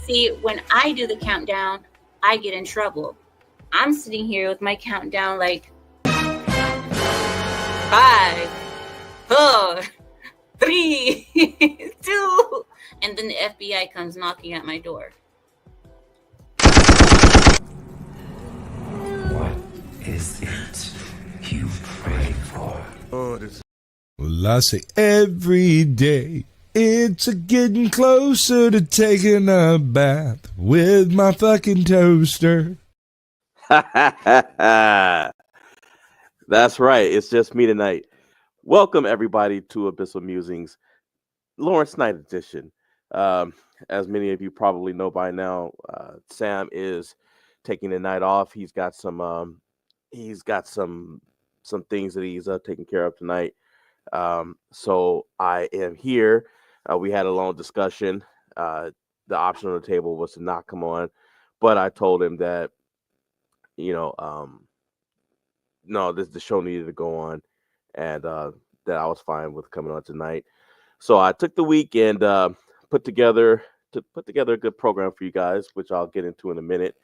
See, when I do the countdown, I get in trouble. I'm sitting here with my countdown like 5, 4, 3, 2, and then the FBI comes knocking at my door. What is it you pray for? Well, I say every day it's a getting closer to taking a bath with my fucking toaster. That's right. It's just me tonight. Welcome everybody to Abyssal Musings, Lawrence Night Edition. As many of you probably know by now, Sam is taking the night off. He's got some things that he's taking care of tonight. So I am here. We had a long discussion. The option on the table was to not come on, but I told him that no, the show needed to go on, and that I was fine with coming on tonight. So I took the week and put together a good program for you guys, which I'll get into in a minute.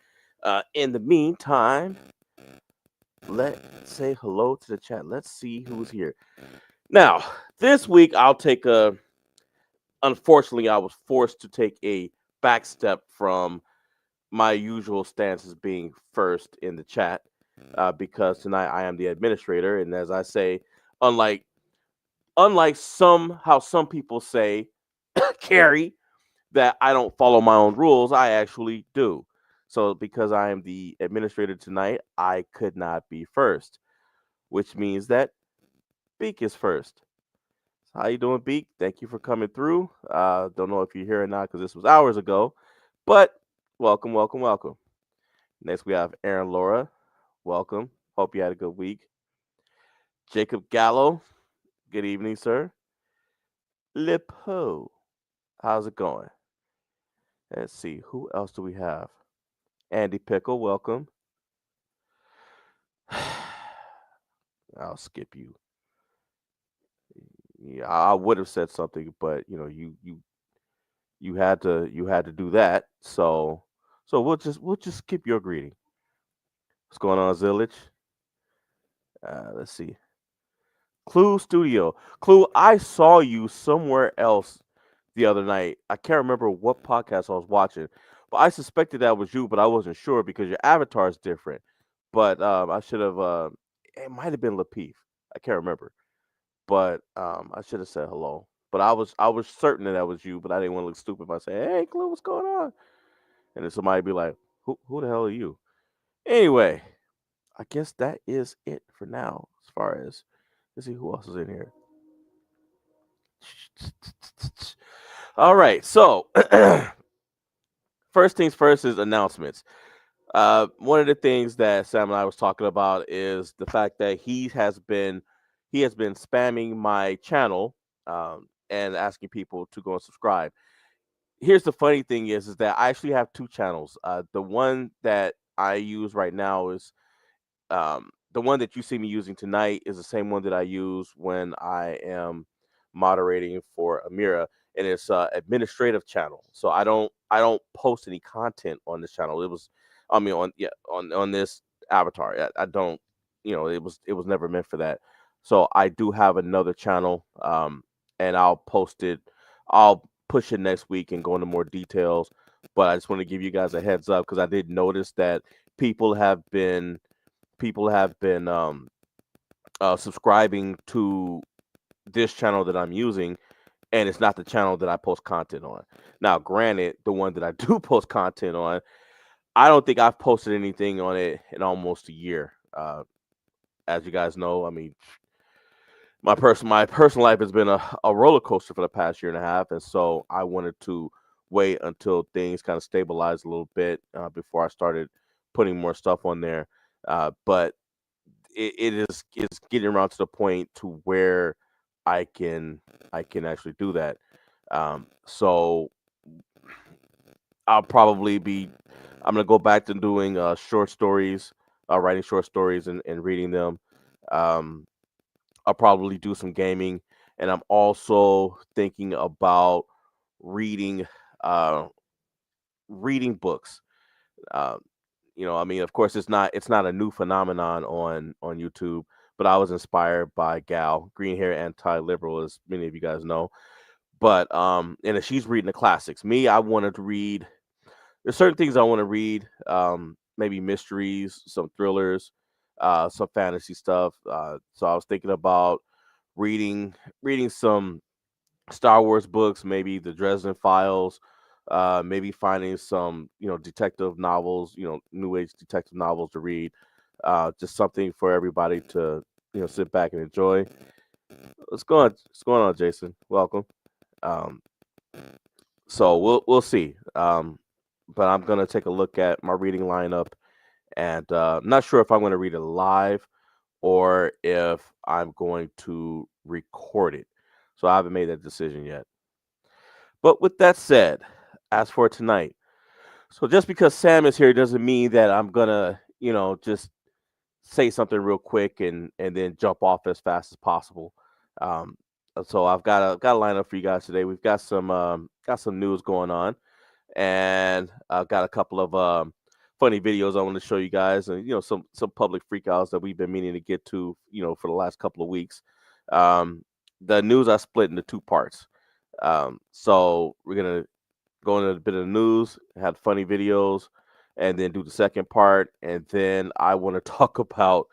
In the meantime, let's say hello to the chat. Let's see who's here. Now, this week unfortunately, I was forced to take a back step from my usual stance as being first in the chat because tonight I am the administrator, and as I say, unlike some people say, Carrie, that I don't follow my own rules, I actually do. So because I am the administrator tonight, I could not be first, which means that Beak is first. How you doing, Beak? Thank you for coming through. Don't know if you're here or not because this was hours ago, but welcome, welcome, welcome. Next we have Aaron Laura. Welcome. Hope you had a good week. Jacob Gallo. Good evening, sir. Lipo. How's it going? Let's see. Who else do we have? Andy Pickle. Welcome. I'll skip you. Yeah, I would have said something, but you had to do that. So we'll just skip your greeting. What's going on, Zillage? Let's see. Clue Studio. Clue, I saw you somewhere else the other night. I can't remember what podcast I was watching, but I suspected that was you, but I wasn't sure because your avatar is different. But I should have. It might have been Lapeef. I can't remember, but I should have said hello. But I was certain that was you, but I didn't want to look stupid by saying, "Hey, Clue, what's going on?" And then somebody be like, "Who the hell are you?" Anyway, I guess that is it for now. As far as let's see who else is in here. All right, so first things first is announcements. One of the things that Sam and I was talking about is the fact that he has been spamming my channel and asking people to go and subscribe. Here's the funny thing is that I actually have two channels. The one that I use right now is the one that you see me using tonight is the same one that I use when I am moderating for Amira, and it's administrative channel. So I don't post any content on this channel. On this avatar. I don't, it was never meant for that. So I do have another channel, and I'll post it. I'll push it next week and go into more details. But I just want to give you guys a heads up because I did notice that people have been subscribing to this channel that I'm using, and it's not the channel that I post content on. Now, granted, the one that I do post content on, I don't think I've posted anything on it in almost a year. As you guys know, I mean, my personal life has been a roller coaster for the past year and a half, and so I wanted to wait until things kind of stabilized a little bit before I started putting more stuff on there. But it's getting around to the point to where I can actually do that. So I'll probably be I'm gonna go back to doing short stories, writing short stories and reading them. Um, I'll probably do some gaming, and I'm also thinking about reading uh, reading books. Uh, I mean, of course, it's not a new phenomenon on YouTube, but I was inspired by Gal, green hair anti-liberal, as many of you guys know. But and she's reading the classics. Me, I wanted to read. There's certain things I want to read. Maybe mysteries, some thrillers, some fantasy stuff. So I was thinking about reading some Star Wars books, maybe the Dresden Files, maybe finding some detective novels, new age detective novels to read. Just something for everybody to sit back and enjoy. What's going on, Jason? Welcome. Um, so we'll see. But I'm gonna take a look at my reading lineup, and I'm not sure if I'm gonna read it live or if I'm going to record it. So I haven't made that decision yet. But with that said, as for tonight, so just because Sam is here doesn't mean that I'm gonna, just say something real quick and then jump off as fast as possible. Um, so I've got a lineup for you guys today. We've got some news going on, and I've got a couple of funny videos I want to show you guys, and some public freakouts that we've been meaning to get to, for the last couple of weeks. Um, the news I split into two parts. So we're gonna go into a bit of the news, have funny videos, and then do the second part. And then I want to talk about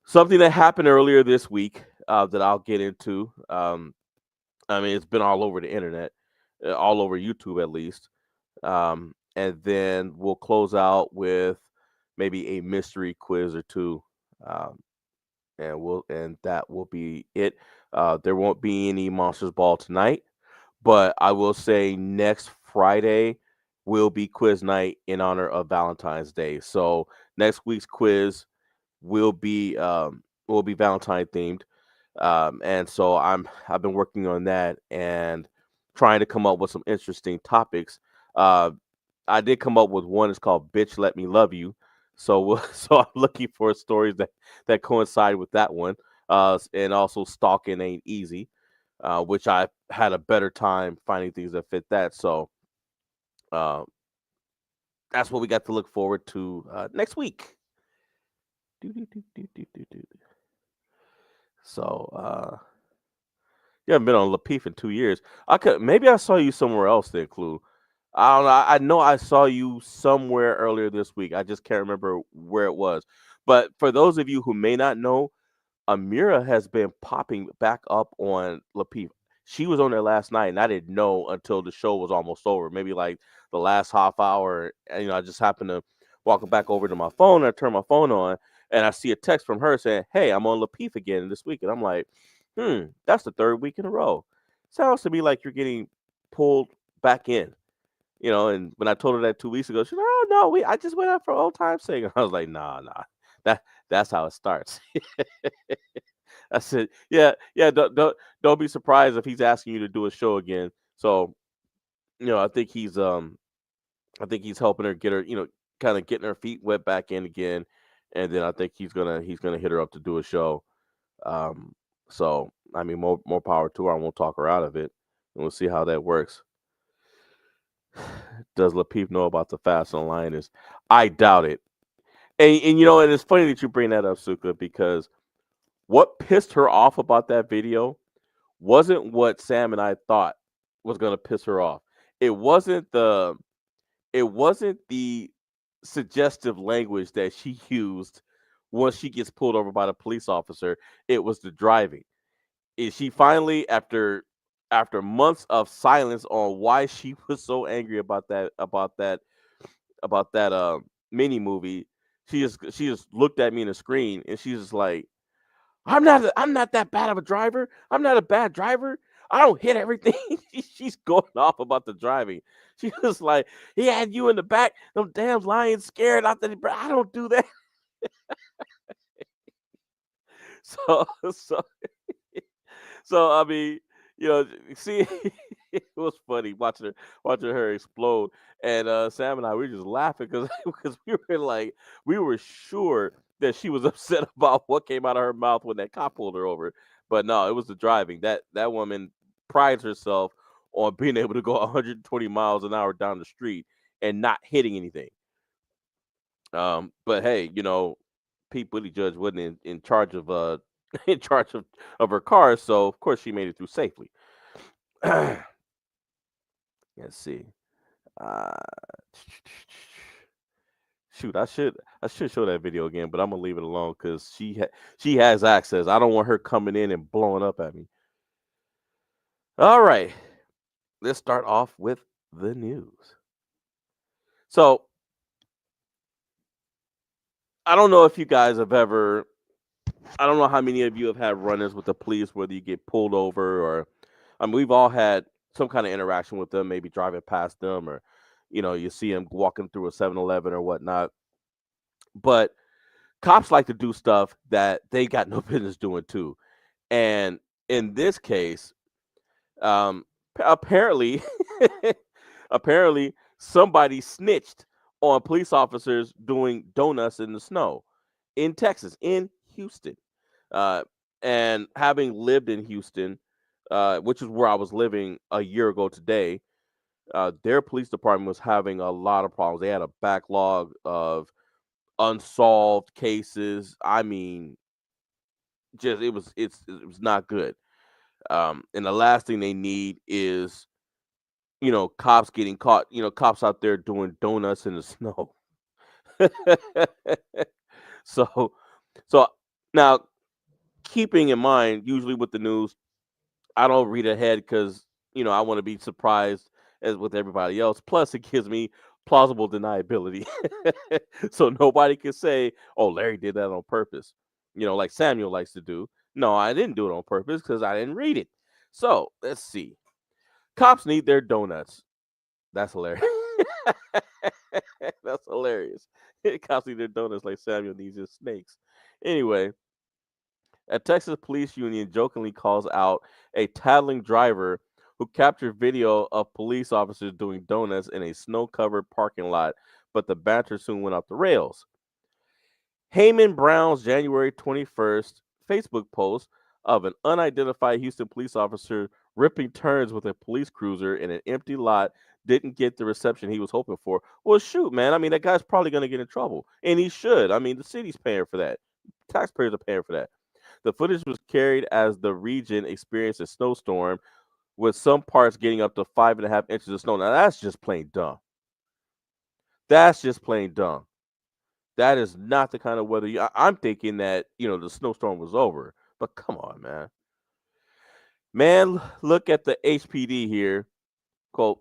something that happened earlier this week that I'll get into. I mean, it's been all over the internet, all over YouTube at least. And then we'll close out with maybe a mystery quiz or two. Um, and that will be it. There won't be any Monsters Ball tonight. But I will say next Friday will be quiz night in honor of Valentine's Day. So next week's quiz will be Valentine themed. And so I've been working on that and trying to come up with some interesting topics. Uh, I did come up with one. It's called "Bitch Let Me Love You." So so I'm looking for stories that coincide with that one. And also stalking ain't easy, which I had a better time finding things that fit that. So uh, that's what we got to look forward to next week. Do. So you haven't been on Lapeef in 2 years. Maybe I saw you somewhere else there, Clue. I don't know. I know I saw you somewhere earlier this week. I just can't remember where it was. But for those of you who may not know, Amira has been popping back up on Lapeef. She was on there last night, and I didn't know until the show was almost over. Maybe like the last half hour. And, I just happened to walk back over to my phone. And I turn my phone on, and I see a text from her saying, "Hey, I'm on Lapeef again this week." And I'm like, that's the third week in a row. Sounds to me like you're getting pulled back in. And when I told her that 2 weeks ago, she's like, "Oh no, I just went out for old time's sake." I was like, "Nah, that's how it starts." I said, "Yeah, yeah. Don't be surprised if he's asking you to do a show again." So, I think he's helping her get her, kind of getting her feet wet back in again, and then I think he's gonna hit her up to do a show. Um, so I mean, more power to her. I won't talk her out of it, and we'll see how that works. Does Lapeef know about the fast on lioness? I doubt it. And it's funny that you bring that up, Suka, because what pissed her off about that video wasn't what Sam and I thought was gonna piss her off. It wasn't the suggestive language that she used once she gets pulled over by the police officer. It was the driving. She finally, after months of silence on why she was so angry about that mini movie, she just looked at me in the screen and she's just like, I'm not that bad of a driver. I'm not a bad driver. I don't hit everything." She's going off about the driving. She was like, "He had you in the back, them damn lions scared out that I don't do that." So so so I mean, see, it was funny watching her explode, and Sam and I, we were just laughing because because we were sure that she was upset about what came out of her mouth when that cop pulled her over, but no, it was the driving. That woman prides herself on being able to go 120 miles an hour down the street, and not hitting anything. But hey, Pete Buttigieg wasn't in charge of in charge of her car, so of course she made it through safely. Let's see. Uh, shoot, I should show that video again, but I'm gonna leave it alone because she has access. I don't want her coming in and blowing up at me. All right, let's start off with the news. So I don't know if you guys have ever. I don't know how many of you have had run-ins with the police, whether you get pulled over or, I mean, we've all had some kind of interaction with them, maybe driving past them or, you see them walking through a 7-Eleven or whatnot. But cops like to do stuff that they got no business doing too. And in this case, apparently, apparently somebody snitched on police officers doing donuts in the snow in Texas, in Houston. Uh, and having lived in Houston, which is where I was living a year ago today, their police department was having a lot of problems. They had a backlog of unsolved cases. I mean, just it was not good. And the last thing they need is cops getting caught. Cops out there doing donuts in the snow. so so now, keeping in mind, usually with the news, I don't read ahead because I want to be surprised as with everybody else. Plus, it gives me plausible deniability, so nobody can say, "Oh, Larry did that on purpose," like Samuel likes to do. No, I didn't do it on purpose because I didn't read it. So let's see. Cops need their donuts. That's hilarious. That's hilarious. Cops need their donuts like Samuel needs his snakes. Anyway, a Texas police union jokingly calls out a tattling driver who captured video of police officers doing donuts in a snow-covered parking lot, but the banter soon went off the rails. Heyman Brown's January 21st Facebook post of an unidentified Houston police officer ripping turns with a police cruiser in an empty lot didn't get the reception he was hoping for. Well, shoot, man. I mean, that guy's probably going to get in trouble, and he should. I mean, the city's paying for that. Taxpayers are paying for that. The footage was carried as the region experienced a snowstorm, with some parts getting up to 5.5 inches of snow. Now, that's just plain dumb. That's just plain dumb. That is not the kind of weather I'm thinking that, the snowstorm was over. But come on, man. Man, look at the HPD here. Quote,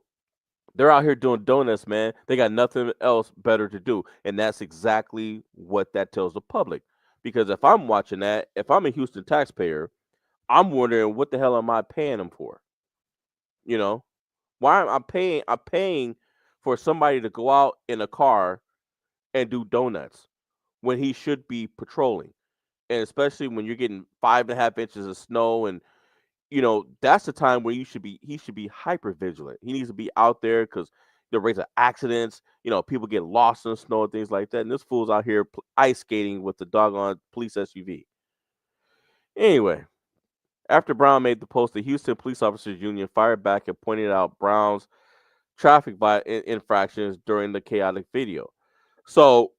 they're out here doing donuts, man. They got nothing else better to do. And that's exactly what that tells the public. Because if I'm watching that, if I'm a Houston taxpayer, I'm wondering what the hell am I paying them for? You know, why am I paying? I'm paying for somebody to go out in a car and do donuts when he should be patrolling, and especially when you're getting 5.5 inches of snow, and that's the time where he should be hyper vigilant. He needs to be out there because the rates of accidents. People get lost in the snow and things like that. And this fool's out here ice skating with the doggone police SUV. Anyway, after Brown made the post, the Houston Police Officers Union fired back and pointed out Brown's traffic infractions during the chaotic video. So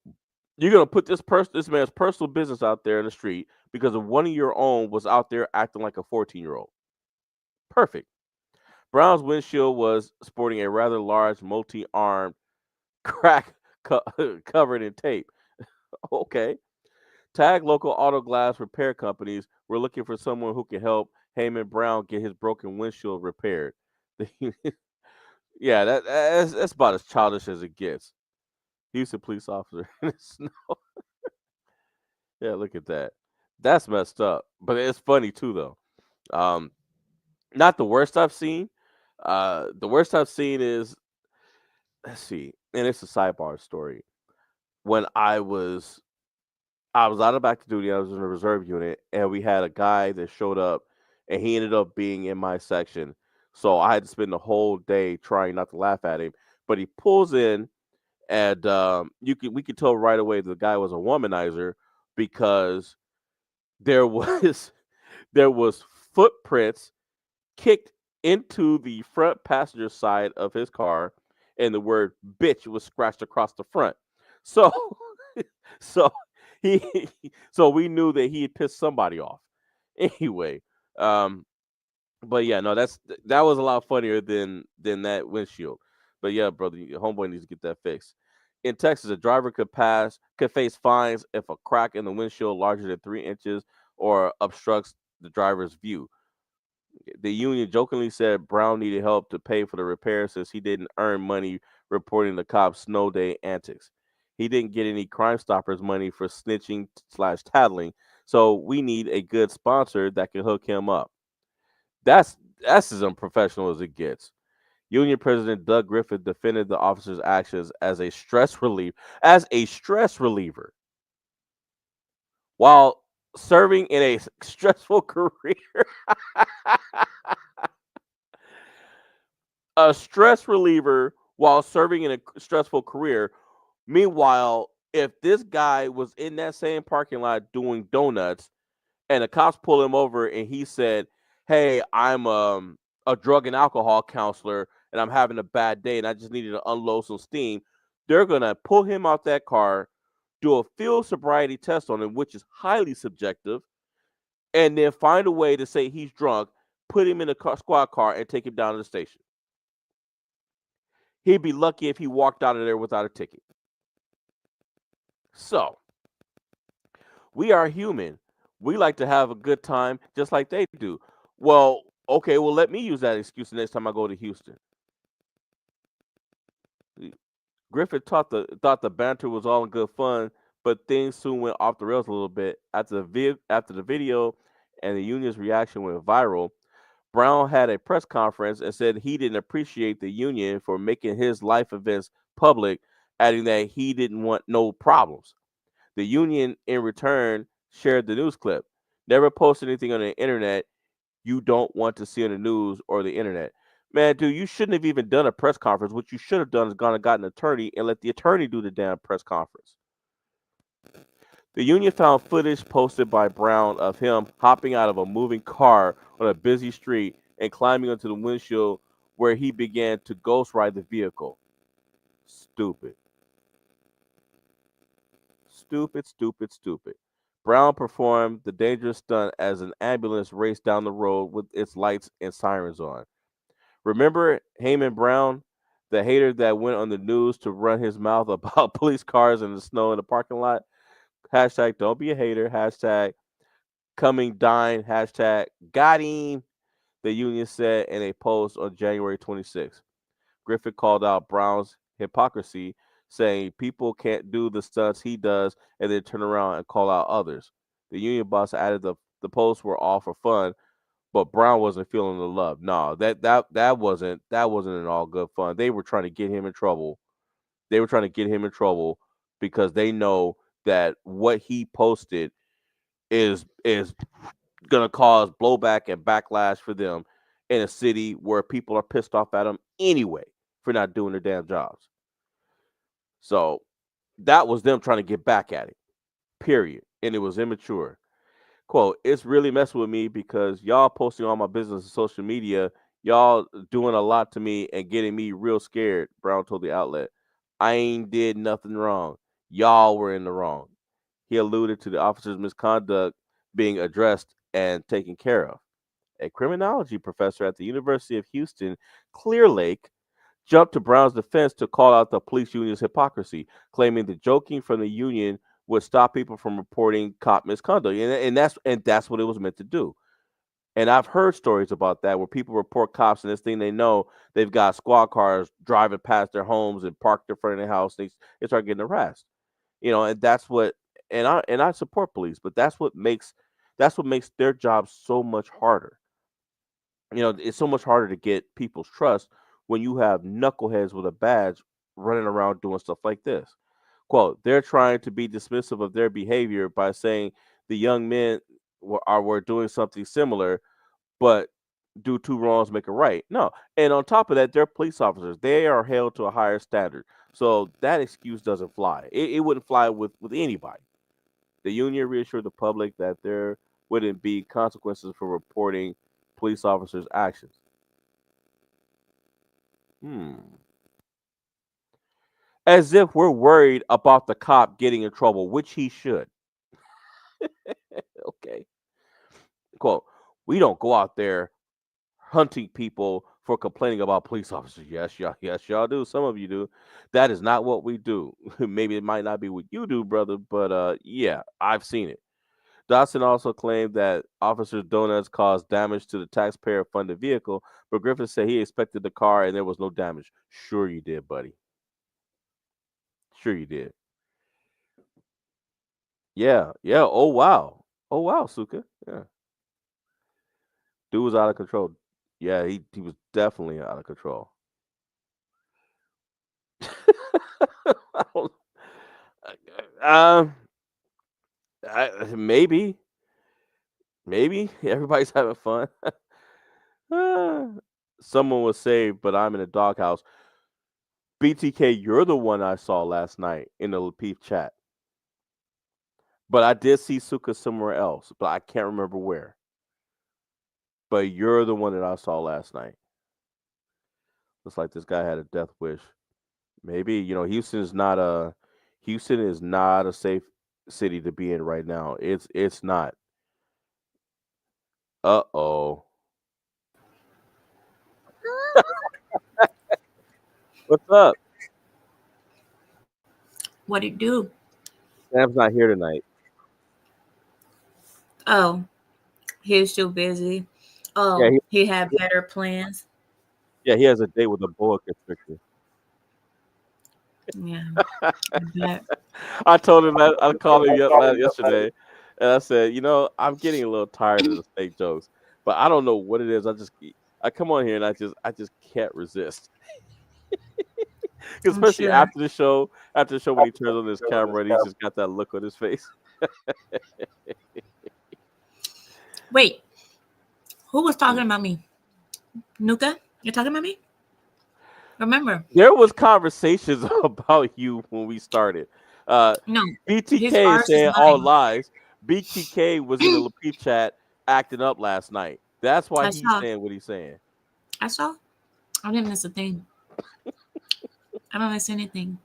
you're gonna put this man's personal business out there in the street because of one of your own was out there acting like a 14-year-old. Perfect. Brown's windshield was sporting a rather large multi-armed crack covered in tape. Okay. Tag local auto glass repair companies. We're looking for someone who can help Heyman Brown get his broken windshield repaired. Yeah, that's about as childish as it gets. Houston police officer in the snow. Yeah, look at that. That's messed up, but it's funny too, though. Um, Not the worst I've seen. The worst I've seen is, let's see, and it's a sidebar story. When I was out of active duty. I was in a reserve unit, and we had a guy that showed up, and he ended up being in my section. So I had to spend the whole day trying not to laugh at him. But he pulls in, and we could tell right away the guy was a womanizer because there was there was footprints kicked into the front passenger side of his car, and the word bitch was scratched across the front. So, so he, so we knew that he had pissed somebody off. Anyway, um, but yeah, no, that was a lot funnier than that windshield. But yeah, brother, your homeboy needs to get that fixed. In Texas, a driver could face fines if a crack in the windshield larger than 3 inches or obstructs the driver's view. The union jokingly said Brown needed help to pay for the repair since he didn't earn money reporting the cops' snow day antics. He didn't get any Crime Stoppers money for snitching slash tattling, so we need a good sponsor that can hook him up. That's that's as unprofessional as it gets. Union President Doug Griffith defended the officer's actions as a stress reliever while serving in a stressful career. A stress reliever while serving in a stressful career. Meanwhile, if this guy was in that same parking lot doing donuts and the cops pull him over and he said, "Hey, I'm a drug and alcohol counselor and I'm having a bad day and I just needed to unload some steam," they're gonna pull him out that car, do a field sobriety test on him, which is highly subjective, and then find a way to say he's drunk, put him in a squad car, and take him down to the station. He'd be lucky if he walked out of there without a ticket. So, we are human. We like to have a good time just like they do. Well, okay, well, let me use that excuse the next time I go to Houston. Griffith thought the banter was all in good fun, but things soon went off the rails a little bit. After the video and the union's reaction went viral, Brown had a press conference and said he didn't appreciate the union for making his life events public, adding that he didn't want no problems. The union, in return, shared the news clip. Never post anything on the internet you don't want to see on the news or the internet. Man, dude, you shouldn't have even done a press conference. What you should have done is gone and got an attorney and let the attorney do the damn press conference. The union found footage posted by Brown of him hopping out of a moving car on a busy street and climbing onto the windshield where he began to ghost ride the vehicle. Stupid. Stupid, stupid, stupid. Brown performed the dangerous stunt as an ambulance raced down the road with its lights and sirens on. Remember Heyman Brown, the hater that went on the news to run his mouth about police cars in the snow in the parking lot? Hashtag don't be a hater. Hashtag coming dine. Hashtag got him. The union said in a post on January 26th. Griffith called out Brown's hypocrisy, saying people can't do the stunts he does and then turn around and call out others. The union boss added the posts were all for fun, but Brown wasn't feeling the love. No, that wasn't an all good fun. They were trying to get him in trouble. They were trying to get him in trouble because they know that what he posted is gonna cause blowback and backlash for them in a city where people are pissed off at them anyway for not doing their damn jobs. So that was them trying to get back at it. Period. And it was immature. Quote, it's really messing with me because y'all posting all my business on social media, y'all doing a lot to me and getting me real scared, Brown told the outlet. I ain't did nothing wrong. Y'all were in the wrong. He alluded to the officer's misconduct being addressed and taken care of. A criminology professor at the University of Houston, Clear Lake, jumped to Brown's defense to call out the police union's hypocrisy, claiming the joking from the union would stop people from reporting cop misconduct, and that's what it was meant to do. And I've heard stories about that where people report cops, and this thing they know they've got squad cars driving past their homes and parked in front of their house. They start getting harassed, and that's what. And I support police, but that's what makes their job so much harder. It's so much harder to get people's trust when you have knuckleheads with a badge running around doing stuff like this. Quote, they're trying to be dismissive of their behavior by saying the young men were doing something similar, but do two wrongs make a right. No. And on top of that, they're police officers. They are held to a higher standard. So that excuse doesn't fly. It wouldn't fly with anybody. The union reassured the public that there wouldn't be consequences for reporting police officers' actions. Hmm. As if we're worried about the cop getting in trouble, which he should. Okay. Quote, we don't go out there hunting people for complaining about police officers. Yes, y'all do. Some of you do. That is not what we do. Maybe it might not be what you do, brother, but yeah, I've seen it. Dodson also claimed that Officer Donuts caused damage to the taxpayer-funded vehicle, but Griffin said he inspected the car and there was no damage. Sure you did, buddy. Sure you did. Yeah, yeah. Oh wow. Oh wow, Suka. Yeah. Dude was out of control. Yeah, he was definitely out of control. I don't- um, maybe, maybe everybody's having fun. Ah, someone was saved, but I'm in a doghouse. BTK, you're the one I saw last night in the Lapeef chat, but I did see Suka somewhere else, but I can't remember where. But you're the one that I saw last night. Looks like this guy had a death wish. Maybe Houston is not a safe city to be in right now. It's not. Uh-oh. What's up? What it do? Sam's not here tonight. Oh, he's too busy. Yeah, Oh, he had better plans. he has a date with a boa constrictor. Yeah, I bet. I told him that I called him yesterday, and I said, I'm getting a little tired of the fake jokes, but I don't know what it is. I come on here and I just can't resist. I'm Especially sure. after the show when he turns on his camera and he's just got that look on his face. Wait, who was talking about me? Nuka? You're talking about me? Remember? There was conversations about you when we started. Uh, No, his BTK is ours is saying all mine. lies. BTK was in the Lapeef chat acting up last night. That's why I he's saw. saying what he's saying. I saw. I didn't miss a thing. I don't miss anything.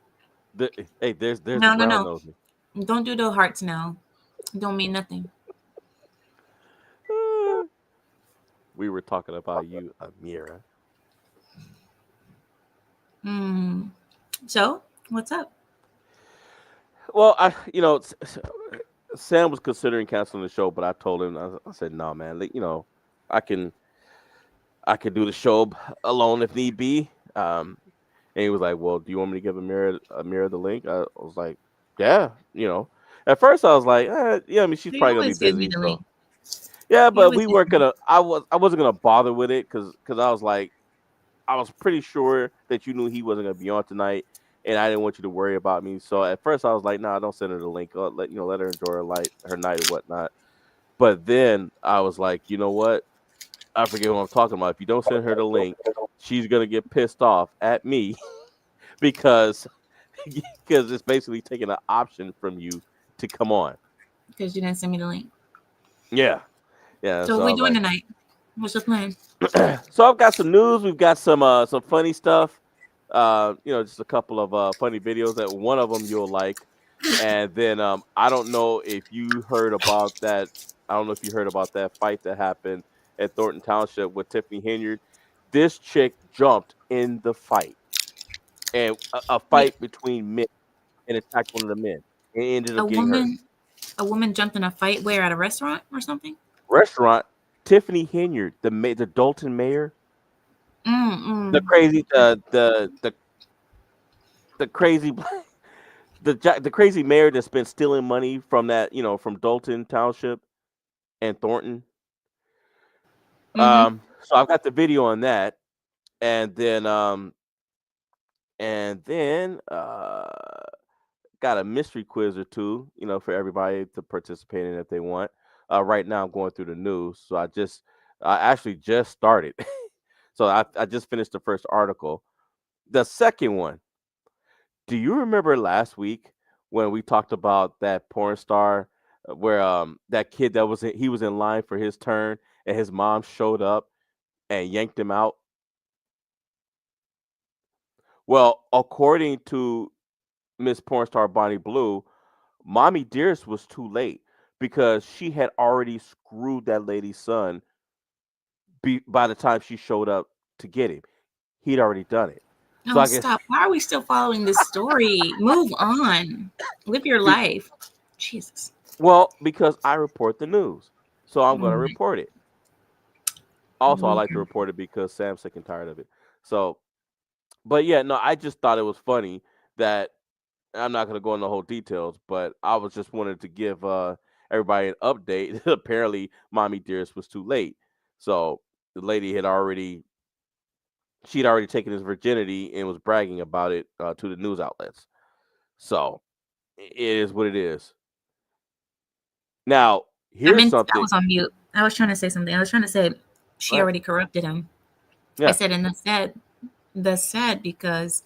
Hey, there's the No, no, brown no. nosy. Don't do the hearts now. Don't mean nothing. We were talking about you, Amira. Hmm. So, what's up? Well, Sam was considering canceling the show, but I told him I said, "No, man. I can do the show alone if need be." And he was like, "Well, do you want me to give Amira the link?" I was like, "Yeah." At first I was like, "Yeah, I mean, she's You probably gonna be always give me busy." the link. So yeah, You but always we give weren't me. gonna. I wasn't gonna bother with it because I was like, I was pretty sure that you knew he wasn't gonna be on tonight, and I didn't want you to worry about me. So at first I was like, "Nah, don't send her the link. Let her enjoy her night or whatnot." But then I was like, you know what? I forget what I'm talking about. If you don't send her the link, she's gonna get pissed off at me because because it's basically taking an option from you to come on. Because you didn't send me the link. Yeah, yeah. So, So what I we was doing like, tonight? What's the plan? so I've got some news. We've got some funny stuff. Just a couple of funny videos that one of them you'll like, and then I don't know if you heard about that. I don't know if you heard about that fight that happened at Thornton Township with Tiffany Henyard. This chick jumped in the fight, and a Wait, fight between men, and attacked one of the men, and ended a up getting hurt. woman, a woman jumped in a fight where at a restaurant or something? Restaurant, Tiffany Henyard, the Dalton mayor, the Mm-mm. crazy the crazy the crazy mayor that's been stealing money from from Dalton Township and Thornton. Mm-hmm. So I've got the video on that, and then got a mystery quiz or two, for everybody to participate in if they want. Right now I'm going through the news, so I actually just started. So I just finished the first article. The second one, do you remember last week when we talked about that porn star where that kid he was in line for his turn and his mom showed up and yanked him out? Well, according to Miss Porn Star Bonnie Blue, Mommy Dearest was too late because she had already screwed that lady's son by the time she showed up to get him. He'd already done it. So Oh, I guess stop. Why are we still following this story? Move on. Live your be, life. Jesus. because I report the news. So I'm Oh going to my report it. Also, I like to Lord. report it because Sam's sick and tired of it. So, but yeah, no, I just thought it was funny that I'm not going to go into the whole details, but I was just wanted to give everybody an update. Apparently, Mommy Dearest was too late. So the lady she'd already taken his virginity and was bragging about it to the news outlets. So it is what it is. Now, here's I something. was on mute. I was trying to say something. I was trying to say she Right? already corrupted him. I Yeah. said, and that's sad because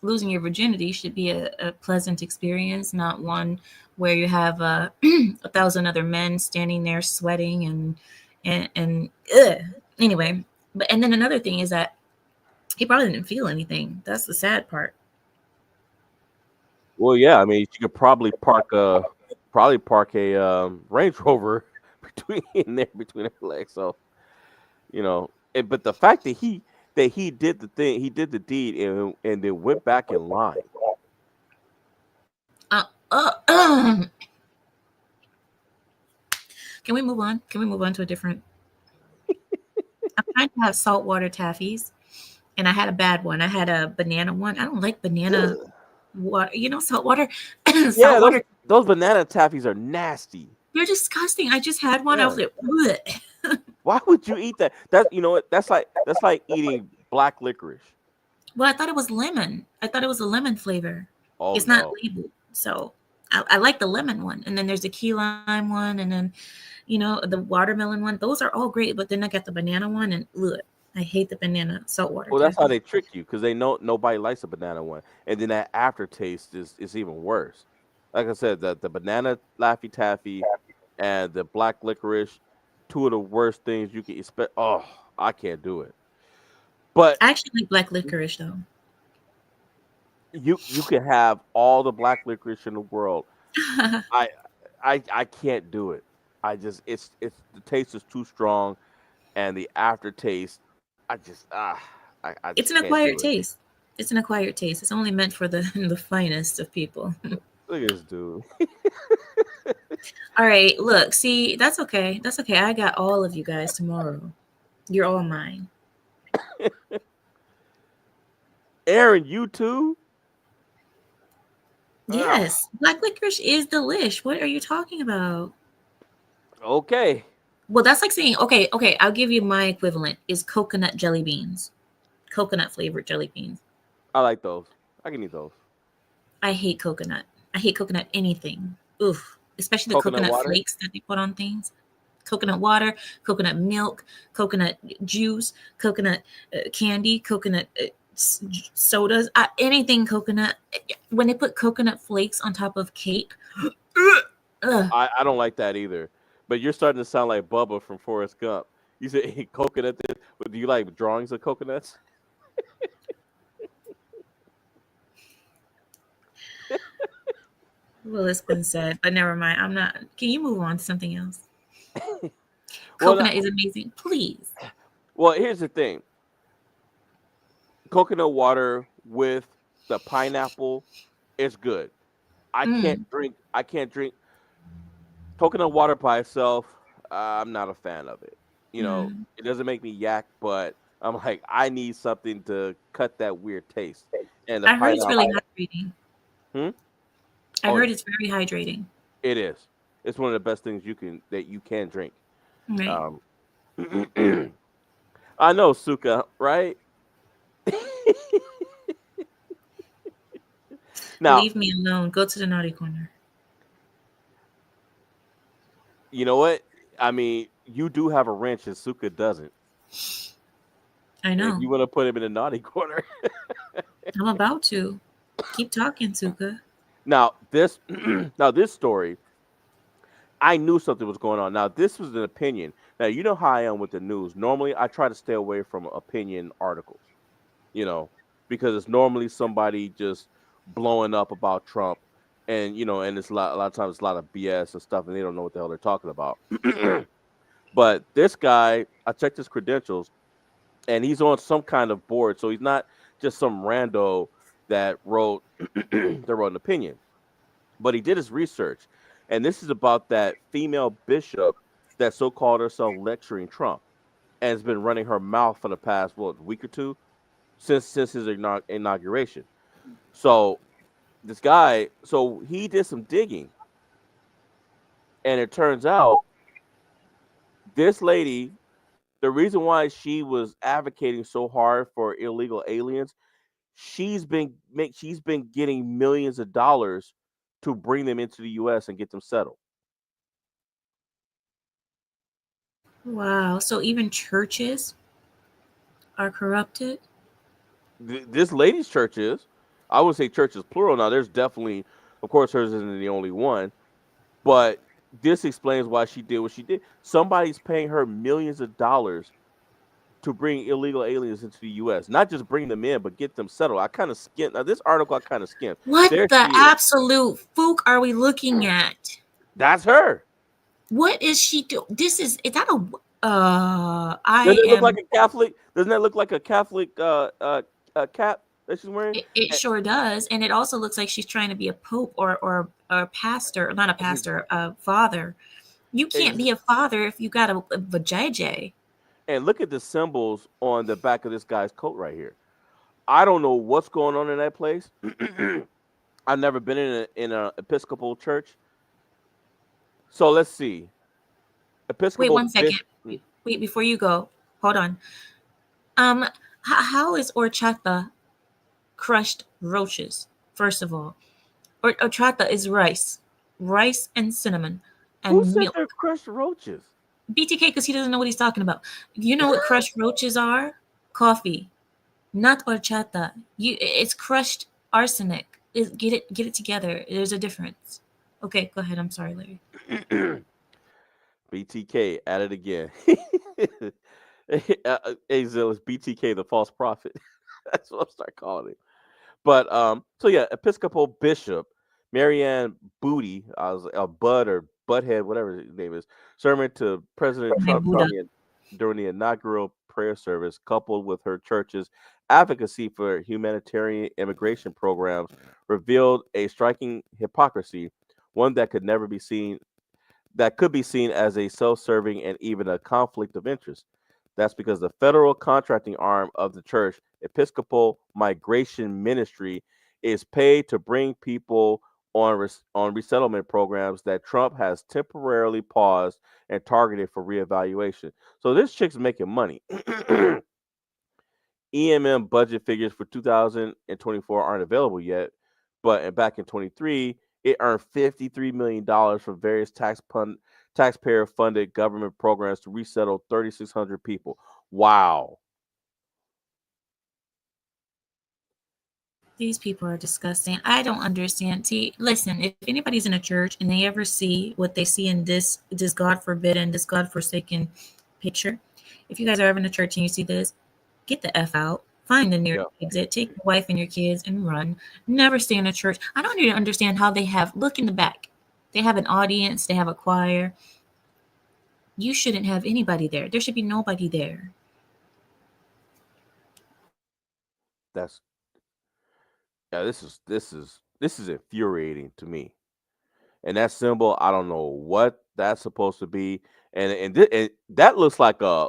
losing your virginity should be a pleasant experience, not one where you have a thousand other men standing there sweating and ugh. Anyway. But and then another thing is that he probably didn't feel anything. That's the sad part. Well, yeah. I mean, you could probably park a Range Rover between her legs. So but the fact that he did the thing, he did the deed, and then went back in line. Uh, uh, uh. Can we move on? Can we move on to a different? I'm trying to have saltwater taffies, and I had a bad one. I had a banana one. I don't like banana Ugh. water. Saltwater, Yeah, those saltwater. those banana taffies are nasty. They're disgusting. I just had one. I Yeah. was like, bleh. Why would you eat that? You know what? That's like eating black licorice. Well, I thought it was lemon. I thought it was a lemon flavor. Oh It's not no. labeled, so I like the lemon one. And then there's the key lime one, and then the watermelon one. Those are all great, but then I got the banana one, and ugh, I hate the banana saltwater Well, that's how taffy. they trick you because they know nobody likes a banana one, and then that aftertaste is even worse. Like I said, the banana Laffy Taffy and the black licorice, two of the worst things you can expect. Oh, I can't do it. But I actually like black licorice though. you can have all the black licorice in the world. I I can't do it. I just it's the taste is too strong, and the aftertaste, I It's just an can't acquired do it. taste. It's an acquired taste. It's only meant for the the finest of people. Look at this dude. All right, look, see, that's okay. That's okay. I got all of you guys tomorrow. You're all mine. Aaron, you too? Ugh, Yes, black licorice is delish. What are you talking about? okay. Well, that's like saying, okay, I'll give you my equivalent is coconut jelly beans, coconut flavored jelly beans. I like those. I can eat those. I hate coconut. I hate coconut anything. Oof, especially the Coconut coconut water? flakes that they put on things. Coconut water, coconut milk, coconut juice, coconut candy, coconut sodas, anything coconut. When they put coconut flakes on top of cake, ugh, I don't like that either. But you're starting to sound like Bubba from Forrest Gump. You said coconut this, but do you like drawings of coconuts? well, it's been said, but never mind. I'm not. Can you move on to something else? Well, no, Coconut is amazing. Please. well, here's the thing. Coconut water with the pineapple is good. Mm, I can't drink coconut water by itself. I'm not a fan of it. mm. It doesn't make me yak, but I'm like, I need something to cut that weird taste. And the I heard it's pineapple, really hydrating. hmm? I Oh heard yeah, it's very hydrating. it is. It's one of the best things you can drink. Right. Um, I know, Suka, right? Now, Leave me alone. Go to the naughty corner. you know what? I mean, you do have a wrench, and Suka doesn't. I And know. you want to put him in the naughty corner. I'm about to. Keep talking, Tuka. Now, this story, I knew something was going on. Now, this was an opinion. Now, you know how I am with the news. Normally, I try to stay away from opinion articles, you know, because it's normally somebody just blowing up about Trump, and and it's a lot of times it's a lot of BS and stuff, and they don't know what the hell they're talking about. But this guy, I checked his credentials, and he's on some kind of board, so he's not just some rando that wrote that wrote an opinion, but he did his research, and this is about that female bishop that so called herself lecturing Trump and has been running her mouth for the past week or two since his inauguration. So this guy, so he did some digging, and it turns out this lady, the reason why she was advocating so hard for illegal aliens, she's been getting millions of dollars to bring them into the U.S. and get them settled. Wow. So even churches are corrupted? This lady's church is, I would say church is plural. Now, there's definitely, of course, hers isn't the only one, but this explains why she did what she did. Somebody's paying her millions of dollars to bring illegal aliens into the U.S. Not just bring them in, but get them settled. I kind of skimmed. Now, this article I kind of skimmed. What There the she is. absolute fook are we looking at? That's her. What is she do? This is that a Doesn't I it look like am a Catholic? Doesn't that look like a Catholic cap that she's wearing? it And, sure does. And it also looks like she's trying to be a pope or a pastor, not a pastor, a father. You can't ex- be a father if you got a vajayjay. and look at the symbols on the back of this guy's coat right here. I don't know what's going on in that place. I've never been in a Episcopal church, so let's see. Wait Episcopal one second. bishop. Wait, before you go, hold on. How is horchata crushed roaches? First of all, or horchata is rice and cinnamon Who and said milk. they're crushed roaches? BTK, because he doesn't know what he's talking about. You know what crushed roaches are? Coffee, not horchata. It's crushed arsenic. Get it together. There's a difference. Okay, go ahead. I'm sorry, Larry. BTK at it again. Azil is BTK, the false prophet. That's what I'll start calling it. But so yeah, Episcopal Bishop Marianne Booty, Bud or Butthead, whatever his name is, sermon to President My Trump Buddha. during the inaugural prayer service, coupled with her church's advocacy for humanitarian immigration programs, revealed a striking hypocrisy, one that could be seen as a self-serving and even a conflict of interest. That's because the federal contracting arm of the church, Episcopal Migration Ministry, is paid to bring people on resettlement programs that Trump has temporarily paused and targeted for reevaluation. So this chick's making money. EMM budget figures for 2024 aren't available yet, but back in 23, it earned $53 million from various taxpayer funded government programs to resettle 3,600 people. Wow. These people are disgusting. I don't understand. See, listen, if anybody's in a church and they ever see what they see in this God forbidden, this God forsaken picture, if you guys are ever in a church and you see this, get the F out. Find the Yeah. nearest exit. Take your wife and your kids and run. Never stay in a church. I don't even understand how they have look in the back. They have an audience, they have a choir. You shouldn't have anybody there. There should be nobody there. That's yeah, this is infuriating to me. And that symbol, I don't know what that's supposed to be. And that looks like a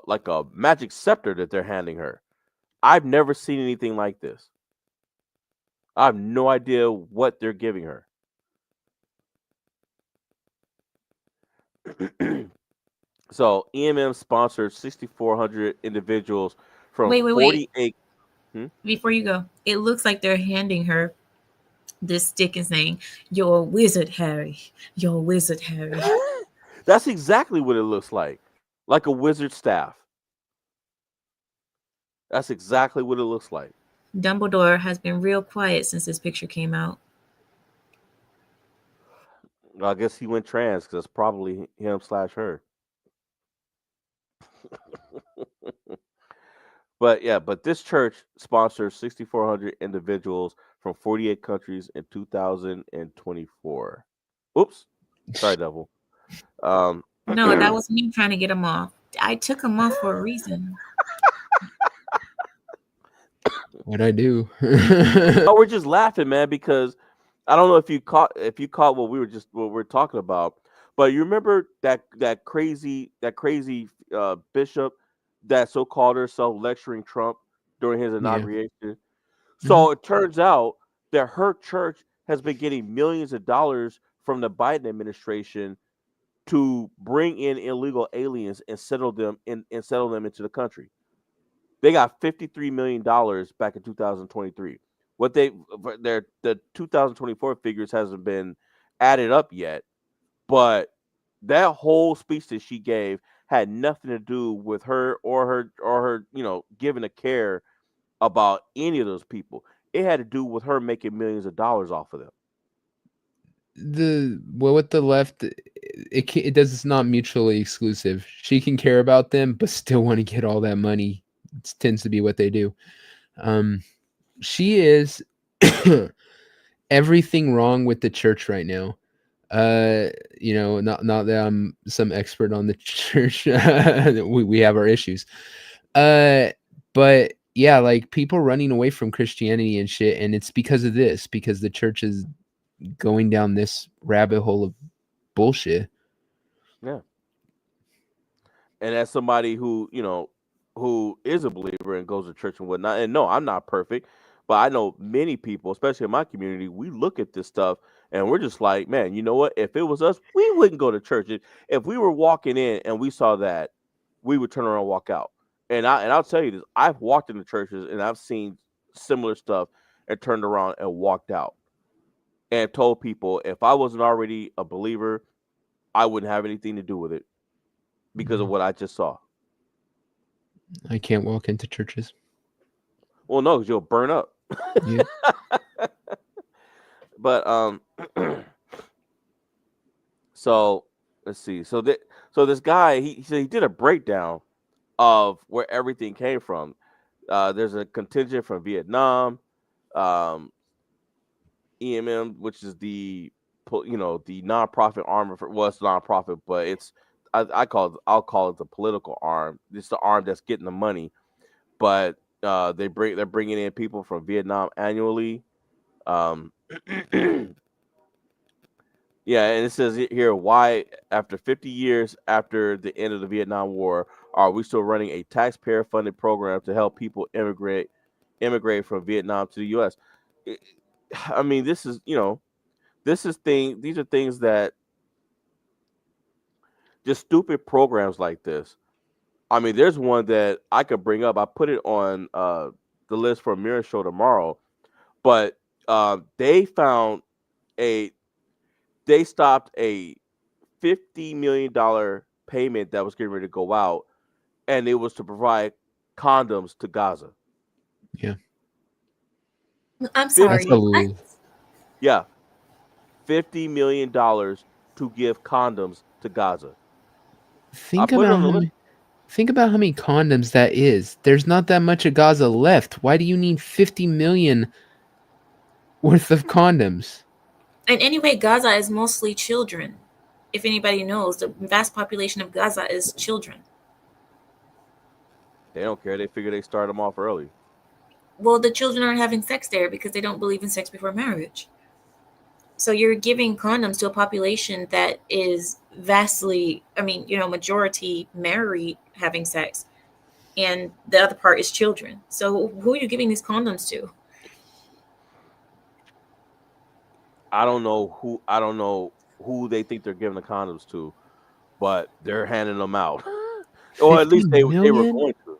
magic scepter that they're handing her. I've never seen anything like this. I have no idea what they're giving her. So EMM sponsored 6,400 individuals from Wait. 48. Hmm? Before you go, it looks like they're handing her this stick and saying, "You're a wizard, Harry. You're a wizard, Harry." That's exactly what it looks like a wizard staff. That's exactly what it looks like. Dumbledore has been real quiet since this picture came out. I guess he went trans because it's probably him/her. But yeah, but this church sponsors 6,400 individuals from 48 countries in 2024. Oops, sorry, devil. Um, No, that was me trying to get him off. I took him off for a reason. What'd I do? no, we're just laughing, man, because I don't know if you caught what we're talking about, but you remember that crazy bishop that so called herself lecturing Trump during his Yeah. inauguration. Mhm. So it turns out that her church has been getting millions of dollars from the Biden administration to bring in illegal aliens and settle them into the country. They got $53 million back in 2023. What they their the 2024 figures hasn't been added up yet, but that whole speech that she gave had nothing to do with her giving a care about any of those people. It had to do with her making millions of dollars off of them. With the left, it does, it's not mutually exclusive. She can care about them, but still want to get all that money. It tends to be what they do. Um, she is everything wrong with the church right now. Not that I'm some expert on the church. we have our issues. Uh, but yeah, like people running away from Christianity and shit, and it's because of this, because the church is going down this rabbit hole of bullshit. Yeah. And as somebody who is a believer and goes to church and whatnot, and no, I'm not perfect, but I know many people, especially in my community, we look at this stuff and we're just like, man, you know what? If it was us, we wouldn't go to church. If we were walking in and we saw that, we would turn around and walk out. And I'll tell you this, I've walked into churches and I've seen similar stuff and turned around and walked out and told people if I wasn't already a believer, I wouldn't have anything to do with it because of what I just saw. I can't walk into churches. Well, no, because you'll burn up. Yeah. But so let's see. So this guy he said he did a breakdown of where everything came from. There's a contingent from Vietnam, um, EMM, which is the nonprofit arm for well, it's nonprofit, but I'll call it the political arm. It's the arm that's getting the money, but they're bringing in people from Vietnam annually. Um, Yeah, and it says here why, after 50 years after the end of the Vietnam War, are we still running a taxpayer-funded program to help people immigrate from Vietnam to the U.S.? I I mean, these are things that just stupid programs like this. I mean, there's one that I could bring up. I put it on the list for a mirror show tomorrow, but they found a they stopped a $50 million payment that was getting ready to go out, and it was to provide condoms to Gaza. Yeah. I'm That's sorry. a What? Yeah, $50 million to give condoms to Gaza. I think put it about on the how list. many think about how many condoms that is. There's not that much of Gaza left. Why do you need 50 million worth of condoms? And anyway, Gaza is mostly children. If anybody knows, the vast population of Gaza is children. They don't care. They figure they start them off early. Well, the children aren't having sex there because they don't believe in sex before marriage. So you're giving condoms to a population that is vastly, I mean, majority married having sex, and the other part is children. So who are you giving these condoms to? I don't know who they think they're giving the condoms to, but they're handing them out, or at 50 least they were million? going to.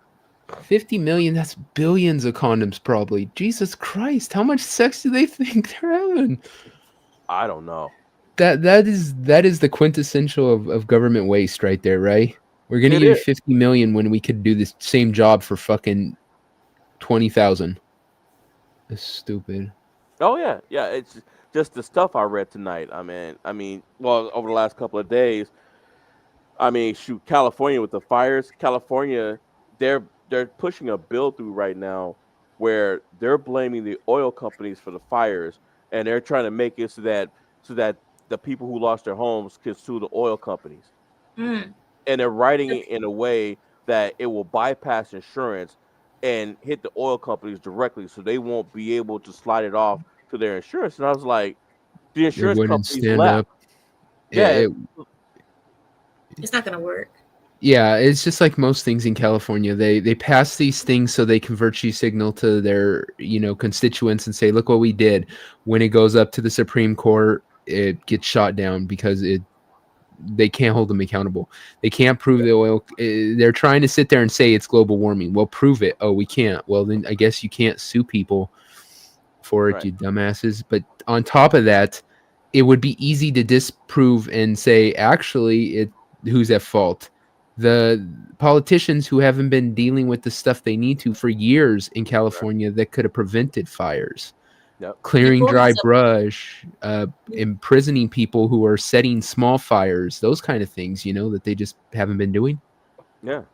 50 million, that's billions of condoms probably. Jesus Christ, how much sex do they think they're having? I don't know. That is the quintessential of government waste right there, right? We're gonna It give you is. 50 million when we could do this same job for fucking 20,000. That's stupid. Oh yeah, yeah. It's just the stuff I read tonight. Well, over the last couple of days. I mean, shoot, California with the fires. California, they're they're pushing a bill through right now where they're blaming the oil companies for the fires, and they're trying to make it so that the people who lost their homes can sue the oil companies, Mm. and they're writing it in a way that it will bypass insurance and hit the oil companies directly, so they won't be able to slide it off to their insurance. And I was like, the It insurance wouldn't companies stand left. up. Yeah, It's not gonna work. Yeah, it's just like most things in California. They pass these things so they can virtue signal to their constituents and say, "Look what we did." When it goes up to the Supreme Court, it gets shot down because they can't hold them accountable. They can't prove the oil. They're trying to sit there and say it's global warming. Well, prove it. Oh, we can't. Well, then I guess you can't sue people for it, right. you dumbasses. But on top of that, it would be easy to disprove and say, actually, who's at fault? The politicians who haven't been dealing with the stuff they need to for years in Right. California that could have prevented fires, Yep. clearing Lippo dry has brush, imprisoning people who are setting small fires, those kind of things, that they just haven't been doing. Yeah. What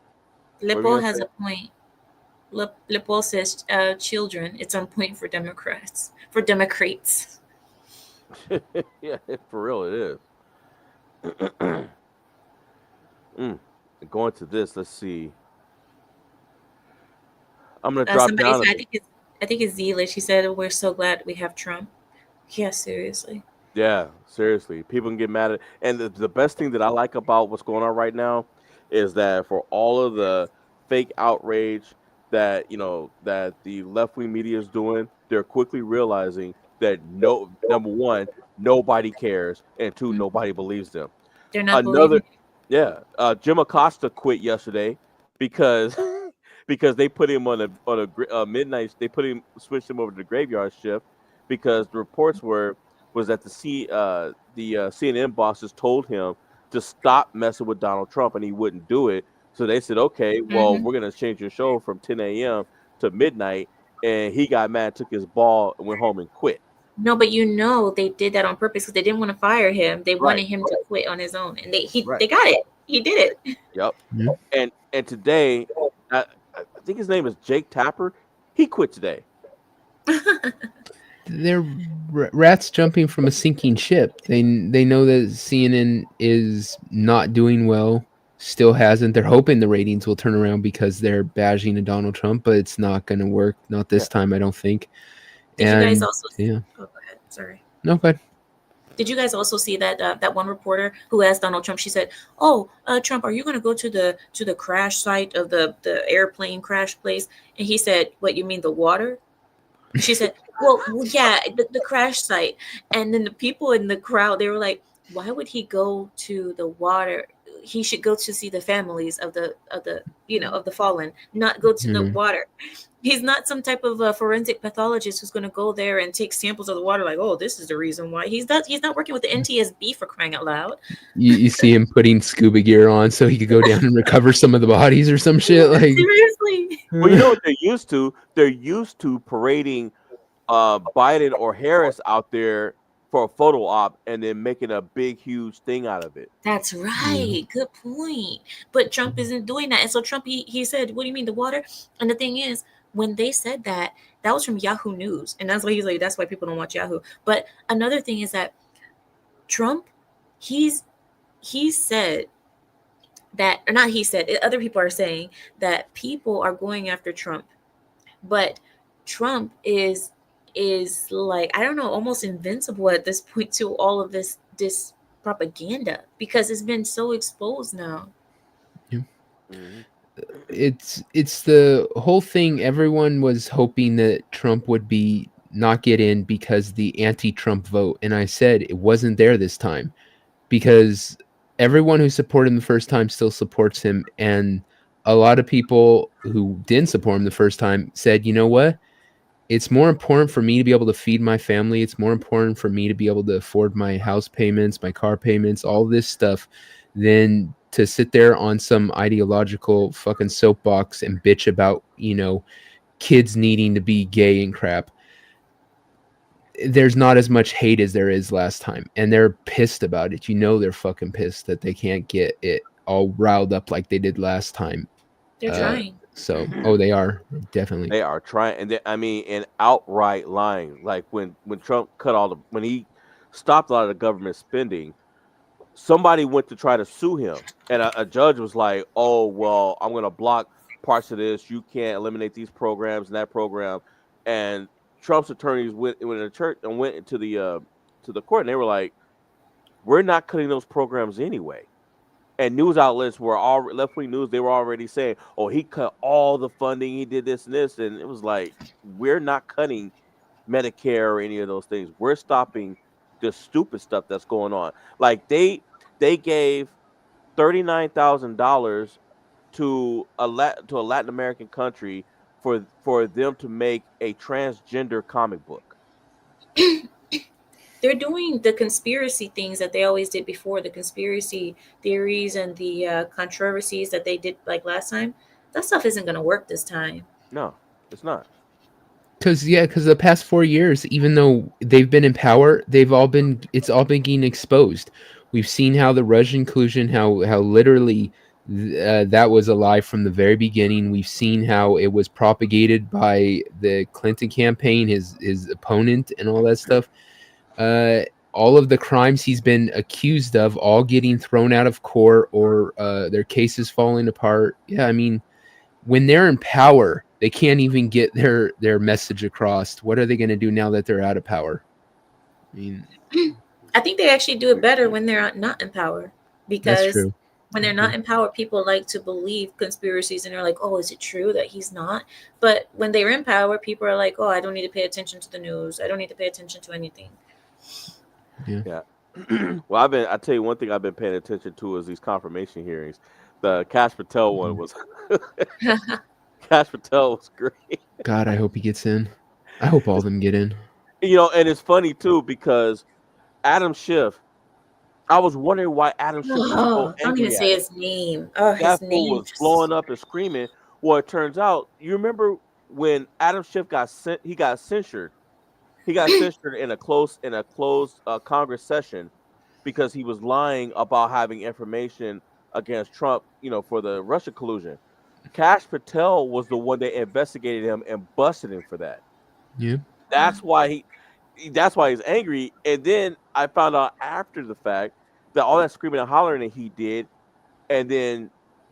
were you Lippo gonna has say? a point. Lippo says, children. It's on point for Democrats. For Democrates. Yeah, for real, it is. mm. Going to this, let's see. I'm gonna drop Somebody down a said, bit. I think it's Zila. She said, "We're so glad we have Trump." Yeah, seriously. Yeah, seriously, people can get mad at. And the best thing that I like about what's going on right now is that for all of the fake outrage that that the left wing media is doing, they're quickly realizing that no, number one, nobody cares, and two, Mm. nobody believes them. They're not Another, believing it. yeah, Jim Acosta quit yesterday because because they put him on a midnight. They put him switched him over to the graveyard shift because the reports was that the CNN bosses told him to stop messing with Donald Trump, and he wouldn't do it. So they said, okay, well, Hmm. we're gonna change your show from 10 a.m. to midnight, and he got mad, took his ball, and went home and quit. No, but they did that on purpose because they didn't want to fire him. They Right, wanted him to quit on his own, and right, they got it. He did it. yep. Yeah. And today, I think his name is Jake Tapper. He quit today. They're rats jumping from a sinking ship. They know that CNN is not doing well, still hasn't. They're hoping the ratings will turn around because they're bashing a Donald Trump, but it's not going to work. Not Yeah. this time, I don't think. Did you guys And also? yeah, Oh, go ahead. Sorry. no, but Did you guys also see that that one reporter who asked Donald Trump? She said, "Oh, Trump, are you going to go to the crash site of the airplane crash place?" And he said, "What, you mean the water?" She said, "Well, yeah, the crash site." And then the people in the crowd, they were like, "Why would he go to the water? He should go to see the families of the fallen, not go to the mm, water." He's not some type of forensic pathologist who's going to go there and take samples of the water. Like, oh, this is the reason why. He's not working with the NTSB, for crying out loud. you see him putting scuba gear on so he could go down and recover some of the bodies or some shit. Like, Seriously. Well, you know what they're used to? They're used to parading Biden or Harris out there for a photo op and then making a big, huge thing out of it. That's yeah. right. Good point. But Trump isn't doing that. And so Trump, he said, "What do you mean the water?" And the thing is, when they said that, that was from Yahoo News. And that's why he's like, that's why people don't watch Yahoo. But another thing is that Trump, he's he said that, or not he said, other people are saying that people are going after Trump. But Trump is like, I don't know, almost invincible at this point to all of this propaganda because it's been so exposed now. Mhm. It's the whole thing. Everyone was hoping that Trump would be not get in because the anti-Trump vote, and I said it wasn't there this time because everyone who supported him the first time still supports him, and a lot of people who didn't support him the first time said, you know what? It's more important for me to be able to feed my family. It's more important for me to be able to afford my house payments, my car payments, all this stuff, than to sit there on some ideological fucking soapbox and bitch about, kids needing to be gay and crap. There's not as much hate as there is last time. And they're pissed about it. They're fucking pissed that they can't get it all riled up like they did last time. They're trying. So, they are definitely. They are trying, and and outright lying. Like when Trump when he stopped a lot of the government spending, somebody went to try to sue him, and a judge was like, "Oh well, I'm going to block parts of this. You can't eliminate these programs and that program." And Trump's attorneys went to church and went into to the court, and they were like, "We're not cutting those programs anyway." And news outlets were all left wing news. They were already saying, "Oh, he cut all the funding. He did this and this," and it was like, "We're not cutting Medicare or any of those things. We're stopping the stupid stuff that's going on." Like they gave $39,000 to a Latin American country for them to make a transgender comic book. They're doing the conspiracy things that they always did before, the conspiracy theories and the controversies that they did like last time. That stuff isn't going to work this time. No, it's not. Because the past 4 years, even though they've been in power, it's all been getting exposed. We've seen how the Russian collusion, how literally that was a lie from the very beginning. We've seen how it was propagated by the Clinton campaign, his opponent, and all that stuff. All of the crimes he's been accused of, all getting thrown out of court or their cases falling apart. Yeah, I mean, when they're in power, they can't even get their message across. What are they going to do now that they're out of power? I mean, I think they actually do it better when they're not in power, that's because true. when they're not in power, people like to believe conspiracies and they're like, "Oh, is it true that he's not?" But when they're in power, people are like, "Oh, I don't need to pay attention to the news. I don't need to pay attention to anything." Yeah. Well, I tell you one thing I've been paying attention to is these confirmation hearings. The Cash Patel one was Cash Patel was great. God, I hope he gets in. I hope all of them get in. And it's funny too because Adam Schiff. I was wondering why Adam Schiff was so Oh, don't even angry say at him. his name. Oh, his That fool name was just. blowing up and screaming. Well, it turns out you remember when Adam Schiff got sent. He got censured. He got censured in a closed Congress session because he was lying about having information against Trump, for the Russia collusion. Cash Patel was the one that investigated him and busted him for that. Yeah. That's why that's why he's angry. And then I found out after the fact that all that screaming and hollering that he did, and then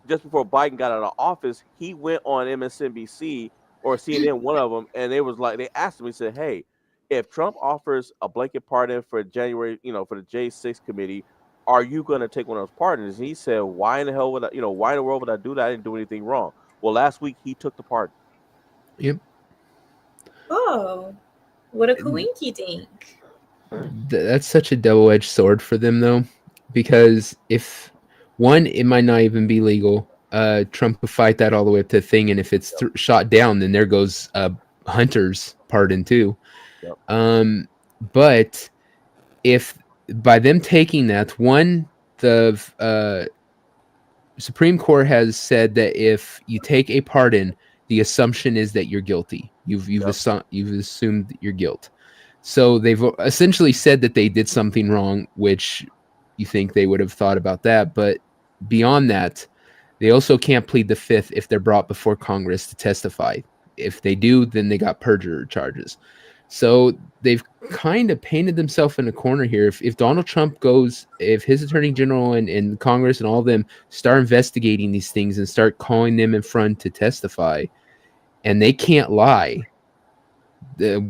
just before Biden got out of office, he went on MSNBC or CNN, one of them, and they asked him, he said, "Hey, if Trump offers a blanket pardon for January, for the J6 committee, are you going to take one of those pardons?" And he said, "Why in the hell would I, why in the world would I do that? I didn't do anything wrong." Well, last week he took the pardon. Yep. Oh, what a coinky dink. That's such a double-edged sword for them, though, because if one, it might not even be legal. Trump could fight that all the way up to the thing, and if it's shot down, then there goes Hunter's pardon too. Yep. But if by them taking that, one, the Supreme Court has said that if you take a pardon, the assumption is that you're guilty. You've assumed your guilt. So they've essentially said that they did something wrong, which you think they would have thought about that. But beyond that, they also can't plead the fifth if they're brought before Congress to testify. If they do, then they got perjury charges. So they've kind of painted themselves in a corner here. If Donald Trump goes, if his attorney general and Congress and all of them start investigating these things and start calling them in front to testify, and they can't lie,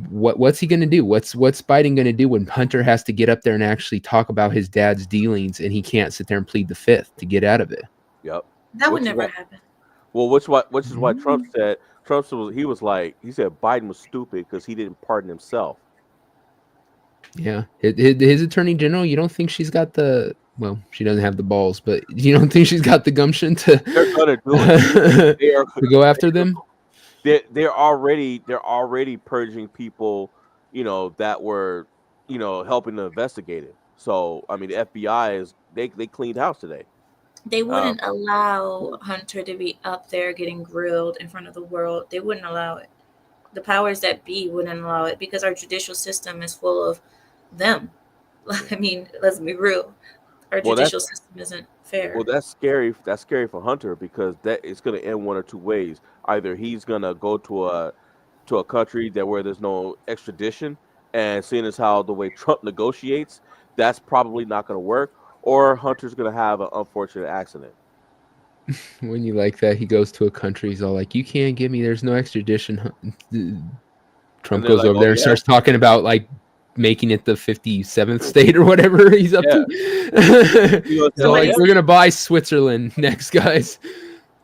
what's he going to do? What's Biden going to do when Hunter has to get up there and actually talk about his dad's dealings, and he can't sit there and plead the fifth to get out of it? Yep. That would never happen. Well, which is why Trump said he said Biden was stupid because he didn't pardon himself. Yeah, his attorney general. You don't think she's got the she doesn't have the balls, but you don't think she's got the gumption to? They're gonna do it. They are to go after them. They're already purging people, that were, helping to investigate it. So I mean, the FBI they cleaned house today. They wouldn't allow Hunter to be up there getting grilled in front of the world. They wouldn't allow it. The powers that be wouldn't allow it because our judicial system is full of them. I mean, let's be real. Our Well, judicial system isn't fair. that's scary. That's scary for Hunter because that it's going to end one or two ways. Either he's going to go to a country that where there's no extradition, and seeing as how the way Trump negotiates, that's probably not going to work. Or Hunter's going to have an unfortunate accident. When you like that, he goes to a country. He's all like, "You can't get me. There's no extradition." Trump And they're goes like, over "Oh there and yeah, starts talking about like making it the 57th state or whatever he's up yeah." to. He goes, He's all like, Somebody "Yeah, "We're gonna buy Switzerland next, guys."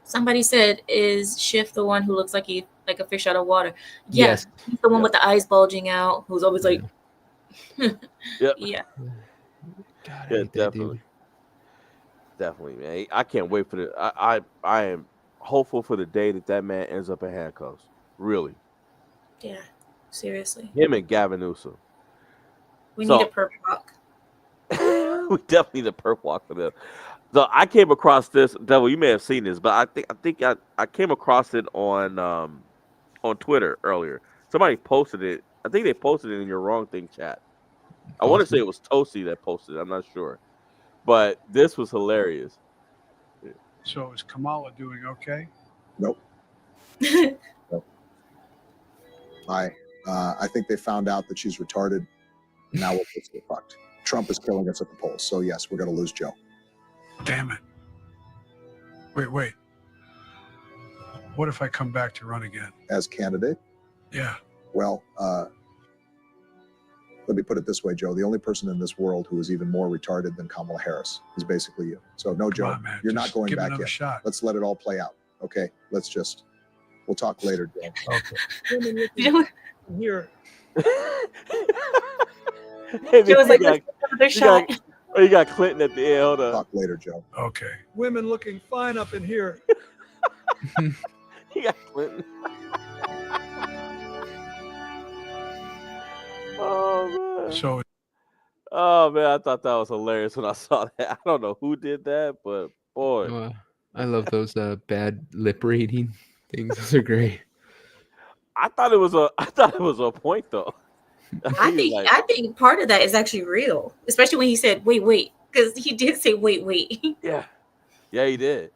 somebody said, "Is Schiff the one who looks like a fish out of water?" Yeah, Yes. he's the one yeah, with the eyes bulging out, who's always like, yeah, yeah, God, I yeah, hate that definitely, dude. definitely, man. I can't wait for the. I am hopeful for the day that man ends up in handcuffs. Really, yeah. Seriously, him and Gavin Newsom. we need a So perp walk. we definitely need a perp walk for them. So I came across this, Devil. You may have seen this, but I came across it on Twitter earlier. Somebody posted it. I think they posted it in your wrong thing chat. I want to say Possible. it was Toasty that posted it. I'm not sure, but this was hilarious. So is Kamala doing okay? Nope. Nope. I think they found out that she's retarded. Now we're basically fucked. Trump is killing us at the polls. So yes, we're going to lose Joe. Damn it. Wait. What if I come back to run again? As candidate, Yeah. well, let me put it this way, Joe. The only person in this world who is even more retarded than Kamala Harris is basically you. So no, Come Joe, on, man. you're Just not going give it back another yet. shot. Let's let it all play out. Okay. We'll talk later, Joe. Okay. You know, Here. Hey, Joe was like, let's take another shot. You got Clinton at the end. Hold on. Talk later, Joe. Okay. Women looking fine up in here. You got Clinton. Oh man. So Oh man, I thought that was hilarious when I saw that. I don't know who did that, but boy, I love those bad lip reading things. Those are great. I thought it was a point though. I He was think like, I think part of that is actually real, especially when he said, "Wait," because he did say, "Wait." yeah, yeah, he did,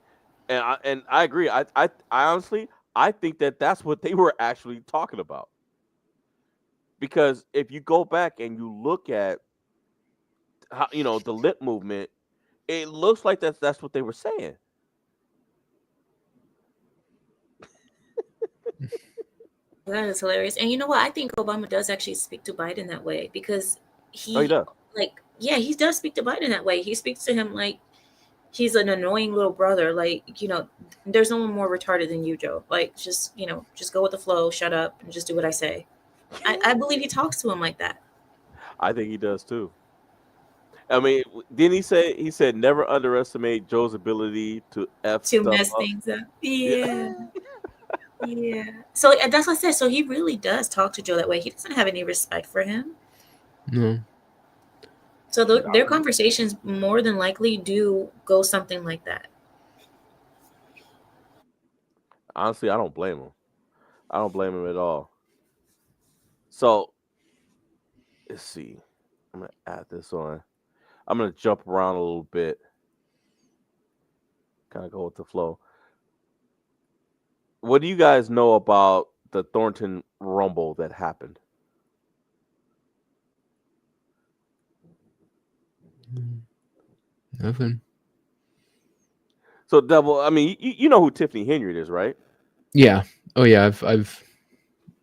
and I agree. I honestly I think that that's what they were actually talking about because if you go back and you look at how the lip movement, it looks like that's what they were saying. That is hilarious. And you know what? I think Obama does actually speak to Biden that way because Oh, he he, does. like, yeah, he does speak to Biden that way. He speaks to him like he's an annoying little brother. Like, there's no one more retarded than you, Joe. Like, just go with the flow, shut up, and just do what I say. I believe he talks to him like that. I think he does too. I mean, didn't he said never underestimate Joe's ability to f To stuff mess up. things up. Yeah. Yeah. So that's what I said. So he really does talk to Joe that way. He doesn't have any respect for him. No. So their conversations more than likely do go something like that. Honestly, I don't blame him. I don't blame him at all. So let's see. I'm gonna add this on. I'm gonna jump around a little bit. Kind of go with the flow. What do you guys know about the Thornton Rumble that happened? Nothing. So, Devil, I mean, you know who Tiffany Henry is, right? Yeah. Oh yeah. I've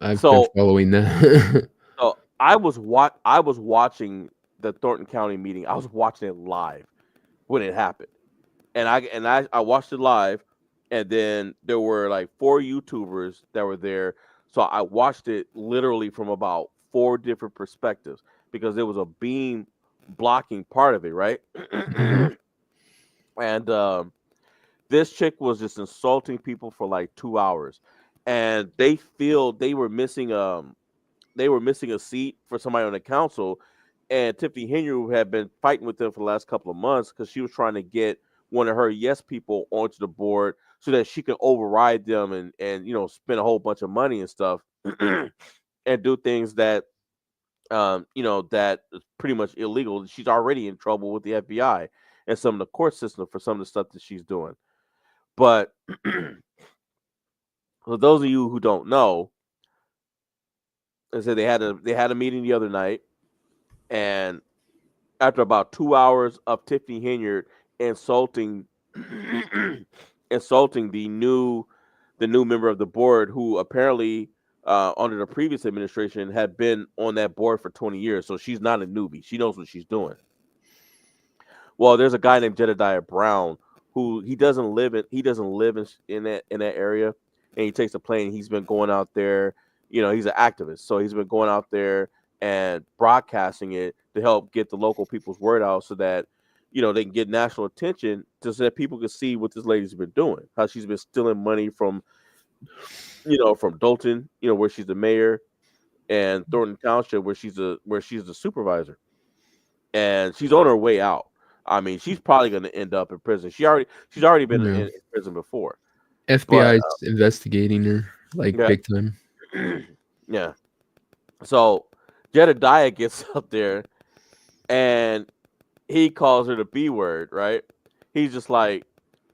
been So, following that. so I was watching the Thornton County meeting. I was watching it live when it happened, and I watched it live, and then there were like 4 YouTubers that were there. So I watched it literally from about 4 different perspectives because there was a beam blocking part of it, right? And this chick was just insulting people for like 2 hours, and they feel they were missing a seat for somebody on the council, and Tiffany Henry had been fighting with them for the last couple of months because she was trying to get one of her yes people onto the board so that she could override them and spend a whole bunch of money and stuff and do things that that is pretty much illegal. She's already in trouble with the FBI, and some of the court system for some of the stuff that she's doing. But for those of you who don't know, I said they had a meeting the other night, and after about 2 hours of Tiffany Henyard insulting insulting the new member of the board, who apparently under the previous administration had been on that board for 20 years, so she's not a newbie. She knows what she's doing. Well, there's a guy named Jedediah Brown who he doesn't live in that area, and he takes a plane. He's been going out there. He's an activist, so he's been going out there and broadcasting it to help get the local people's word out, so that they can get national attention, so that people can see what this lady's been doing, how she's been stealing money from Dolton, where she's the mayor, and Thornton Township, where she's the supervisor, and she's on her way out. I mean, she's probably going to end up in prison. She's already been in prison before. FBI's investigating her big time. Yeah. So Jedediah gets up there, and he calls her the B word, right? He's just like,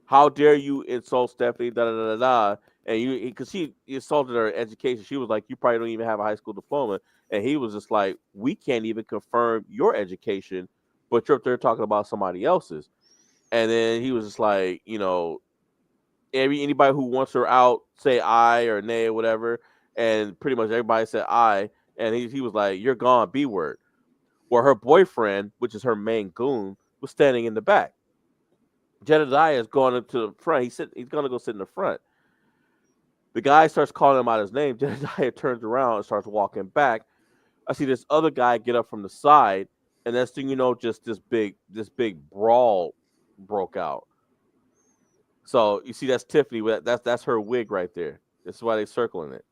"How dare you insult Stephanie?" Da da da da da. And because she insulted her education, she was like, "You probably don't even have a high school diploma." And he was just like, "We can't even confirm your education, but you're up there talking about somebody else's." And then he was just like, anybody who wants her out, say aye or nay or whatever. And pretty much everybody said aye. And he was like, "You're gone, B word." Where her boyfriend, which is her main goon, was standing in the back. Jedediah is going up to the front. He's going to go sit in the front. The guy starts calling him out his name. Jedediah turns around and starts walking back. I see this other guy get up from the side, and next thing you know, just this big brawl broke out. So you see, that's Tiffany. That's her wig right there. This is why they're circling it.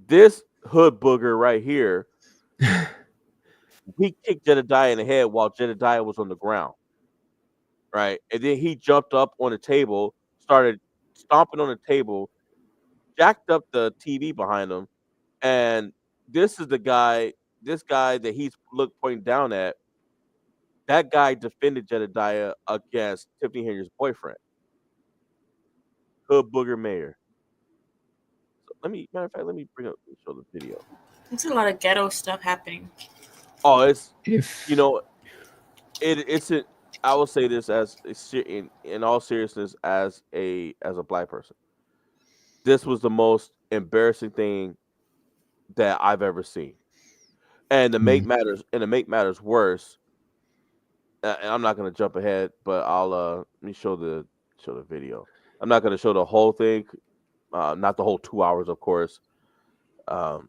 This hood booger right here, he kicked Jedediah in the head while Jedediah was on the ground. Right, and then he jumped up on the table, started stomping on the table, jacked up the TV behind him, and this guy that he's pointing down at, that guy defended Jedediah against Tiffany Henyard's boyfriend, Hood Booger Mayor. So matter of fact, let me show the video. There's a lot of ghetto stuff happening. Oh, it's I will say this in all seriousness, as a black person, this was the most embarrassing thing that I've ever seen. And to make matters worse, and I'm not going to jump ahead, but I'll let me show the video. I'm not going to show the whole thing, not the whole 2 hours, of course. Let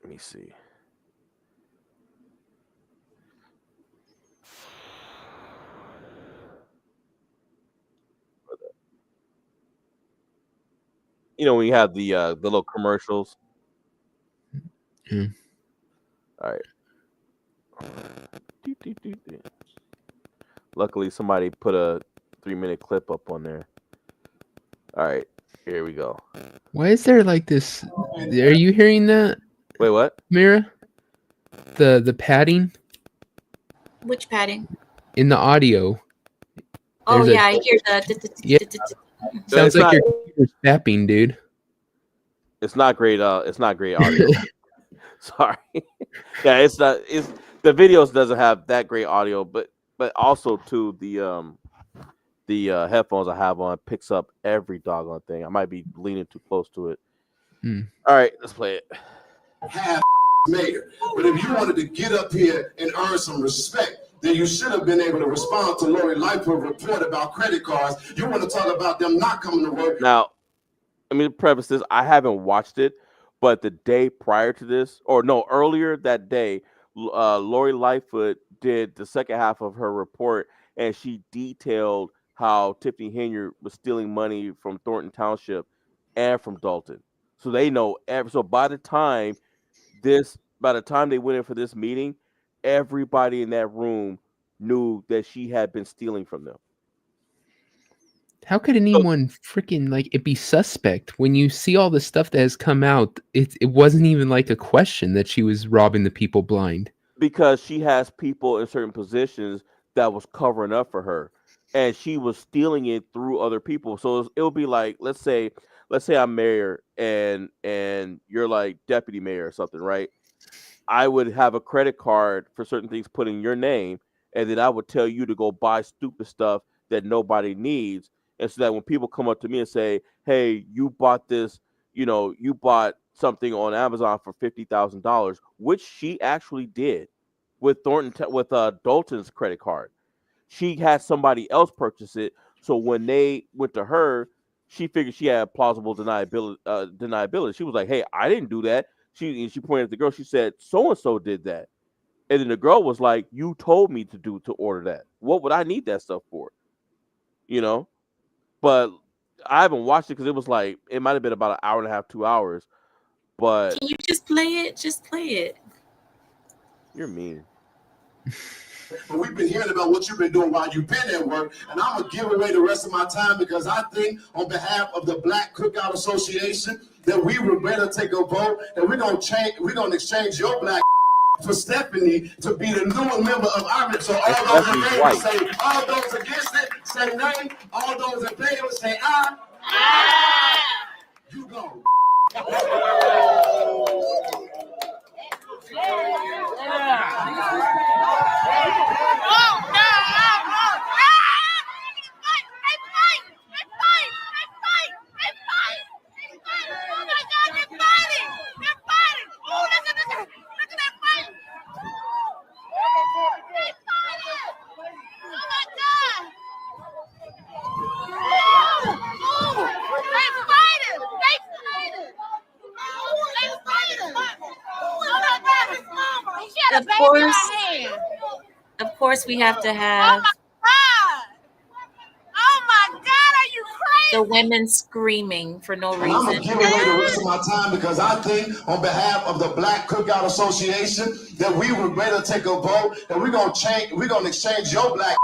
me see. When you have the little commercials. Mm. All right. Luckily, somebody put a 3-minute clip up on there. All right, here we go. Why is there this? Are you hearing that? Wait, what? Mira? The padding? Which padding? In the audio. Oh, yeah, I hear the... Sounds like your computer's tapping, dude. It's not great. It's not great audio. Sorry. Yeah, it's not. It's the videos doesn't have that great audio, but also too the headphones I have on picks up every doggone thing. I might be leaning too close to it. All right, let's play it. Half mayor, but if you wanted to get up here and earn some respect, then you should have been able to respond to Lori Lightfoot report about credit cards. You want to talk about them not coming to work. Now, let me preface this. I haven't watched it, but the day prior to this, or no, earlier that day, Lori Lightfoot did the second half of her report, and she detailed how Tiffany Henyard was stealing money from Thornton Township and from Dalton. So they know so by the time they went in for this meeting, everybody in that room knew that she had been stealing from them. How could anyone freaking it be suspect when you see all the stuff that has come out? It wasn't even a question that she was robbing the people blind. because she has people in certain positions that was covering up for her, and she was stealing it through other people. So it'll be like, let's say I'm mayor and you're like deputy mayor or something, right? I would have a credit card for certain things put in your name, and then I would tell you to go buy stupid stuff that nobody needs. And so that when people come up to me and say, "Hey, you bought this, you bought something on Amazon for $50,000," which she actually did with Dalton's credit card. She had somebody else purchase it, so when they went to her, she figured she had plausible deniability. Deniability. She was like, "Hey, I didn't do that." She pointed at the girl. She said, "So and so did that," and then the girl was like, "You told me to order that. What would I need that stuff for?" You know. But I haven't watched it because it might have been about an hour and a half, 2 hours. But Can you just play it? Just play it. you're mean. But we've been hearing about what you've been doing while you've been at work, and I'm gonna give away the rest of my time because I think, on behalf of the Black Cookout Association, that we would better take a vote, and we're gonna exchange your black for Stephanie to be the new member of our. So all those in favor say, all those against it say nay. All those in favor say aye. Aye. You go. Of course, we have to have the women screaming for no And I'm gonna reason. give away the rest of my time because I think, on behalf of the Black Cookout Association, that we would better take a vote, and we're gonna exchange your black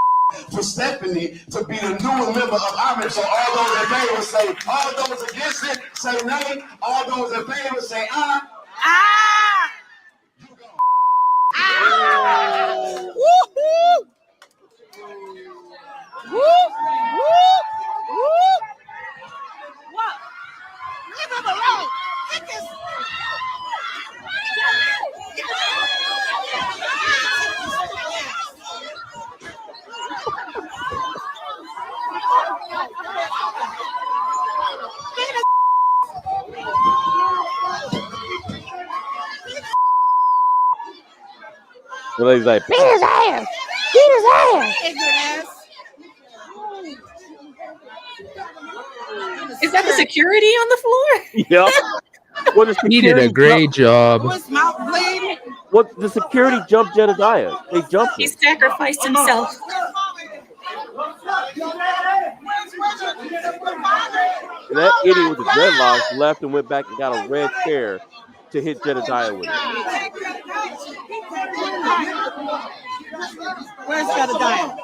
for Stephanie to be the new member of our. So all those in favor say, all those against it say nay. All those in favor say aye. Aye. Aye. Woo-hoo. Woo! Woo! Woo! What? Leave him alone. Get this. The lady's like, "Beat his ass! Beat his ass!" Is that the security on the floor? Yep. Well, He did a great job. The security jumped Jedediah. They jumped He him. sacrificed himself. And that idiot with the dreadlocks left and went back and got a red chair to hit Jedediah with it. Where's Jedediah?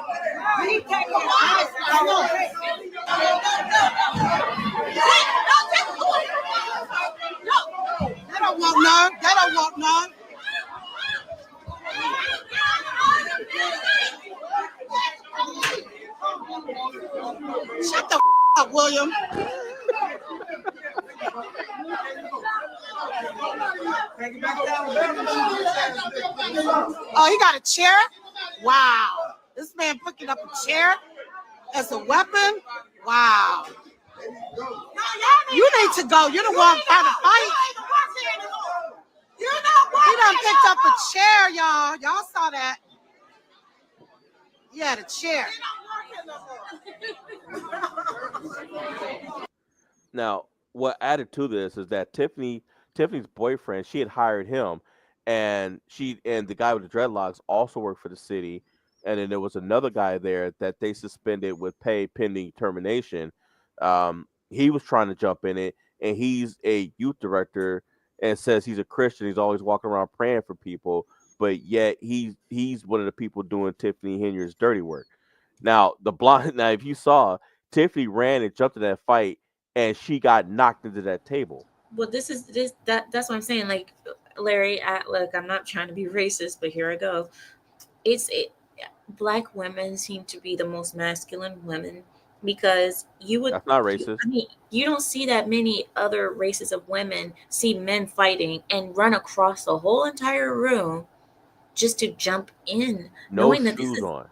They don't want none. They don't want none. Shut the up, William. Oh, he got a chair? Wow. This man picking up a chair as a weapon? Wow. You need to go. You're the one trying to fight. He done picked up a chair, y'all. Y'all saw that. He had a chair. Now, what added to this is that Tiffany's boyfriend, she had hired him, and the guy with the dreadlocks also worked for the city, and then there was another guy there that they suspended with pay pending termination. He was trying to jump in it, and he's a youth director and says he's a Christian. He's always walking around praying for people, but yet he's one of the people doing Tiffany Henyard's dirty work. Now, if you saw, Tiffany ran and jumped in that fight, and she got knocked into that table. Well, that's what I'm saying. Like, Larry, look, I'm not trying to be racist, but here I go. It black women seem to be the most masculine women because That's not racist. I mean, you don't see that many other races of women see men fighting and run across the whole entire room just to jump in, No knowing that shoes on.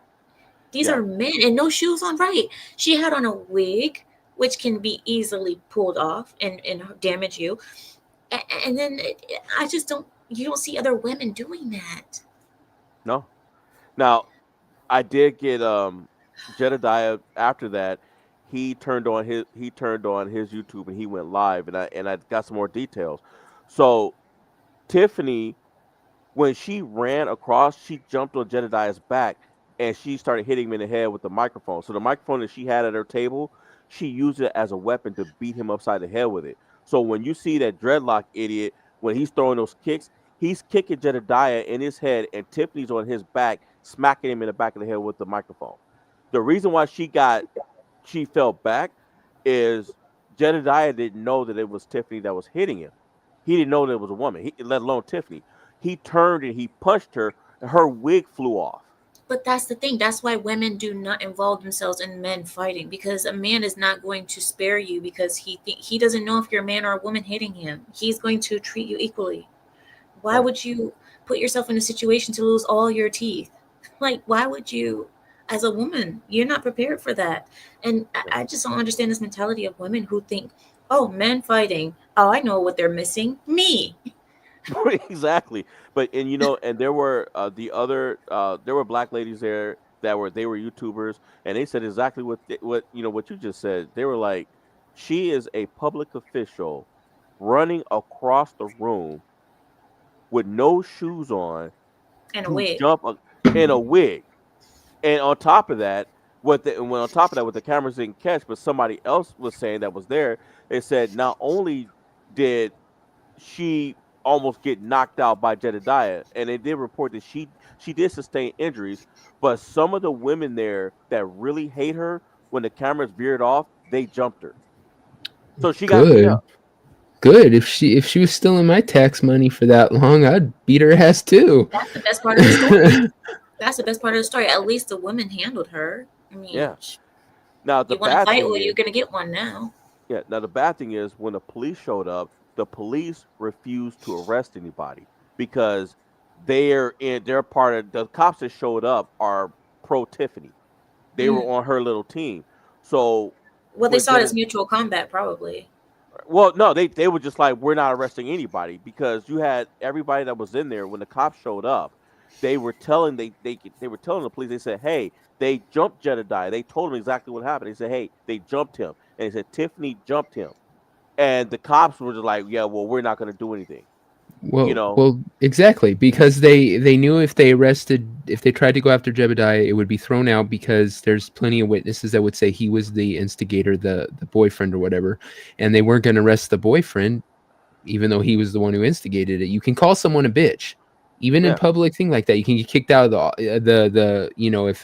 these Yeah. are men and no shoes on. Right? She had on a wig, which can be easily pulled off and damage you. And then I just don't. You don't see other women doing that. No. Now, I did get Jedediah after that. He turned on his YouTube and he went live, and I got some more details. So Tiffany, when she ran across, she jumped on Jedediah's back and she started hitting him in the head with the microphone. So the microphone that she had at her table, she used it as a weapon to beat him upside the head with it. So when you see that dreadlock idiot, when he's throwing those kicks, he's kicking Jedediah in his head and Tiffany's on his back, smacking him in the back of the head with the microphone. The reason why she fell back is Jedediah didn't know that it was Tiffany that was hitting him. He didn't know that it was a woman, let alone Tiffany. He turned and he punched her, and her wig flew off. But that's the thing. That's why women do not involve themselves in men fighting because a man is not going to spare you because he doesn't know if you're a man or a woman hitting him. He's going to treat you equally. Why Right. would you put yourself in a situation to lose all your teeth? Like, why would you? As a woman, you're not prepared for that. And I just don't understand this mentality of women who think, oh, men fighting. Oh, I know what they're missing. Me. Exactly. But and and there were there were black ladies there that were YouTubers, and they said exactly what you just said. They were like, she is a public official running across the room with no shoes on And a to wig. jump in a wig. And on top of that, what the cameras didn't catch, but somebody else was saying that was there, they said not only did she almost get knocked out by Jedediah, and they did report that she did sustain injuries, but some of the women there that really hate her, when the cameras veered off, they jumped her. So she got beat Good. up. Good. If she was stealing my tax money for that long, I'd beat her ass too. That's the best part of the story. That's the best part of the story. At least the women handled her. I mean, Yeah. Now the you want to bad fight? thing Well, is you're gonna get one now. Yeah, now the bad thing is when the police showed up, the police refused to arrest anybody because they're part of the cops that showed up are pro Tiffany. They were Mm. on her little team. So Well, they when saw it Jedediah as mutual combat, probably. Well, no, they were just like, we're not arresting anybody because you had everybody that was in there when the cops showed up. They were telling the police. They said, "Hey, they jumped Jedediah." They told them exactly what happened. They said, "Hey, they jumped him," and they said Tiffany jumped him, and the cops were just like, "Yeah, well, we're not going to do anything," you Well, know. well, exactly, because they knew if they tried to go after Jebediah, it would be thrown out because there's plenty of witnesses that would say he was the instigator, the boyfriend or whatever, and they weren't going to arrest the boyfriend, even though he was the one who instigated it. You can call someone a bitch, even in Yeah, public thing like that. You can get kicked out of the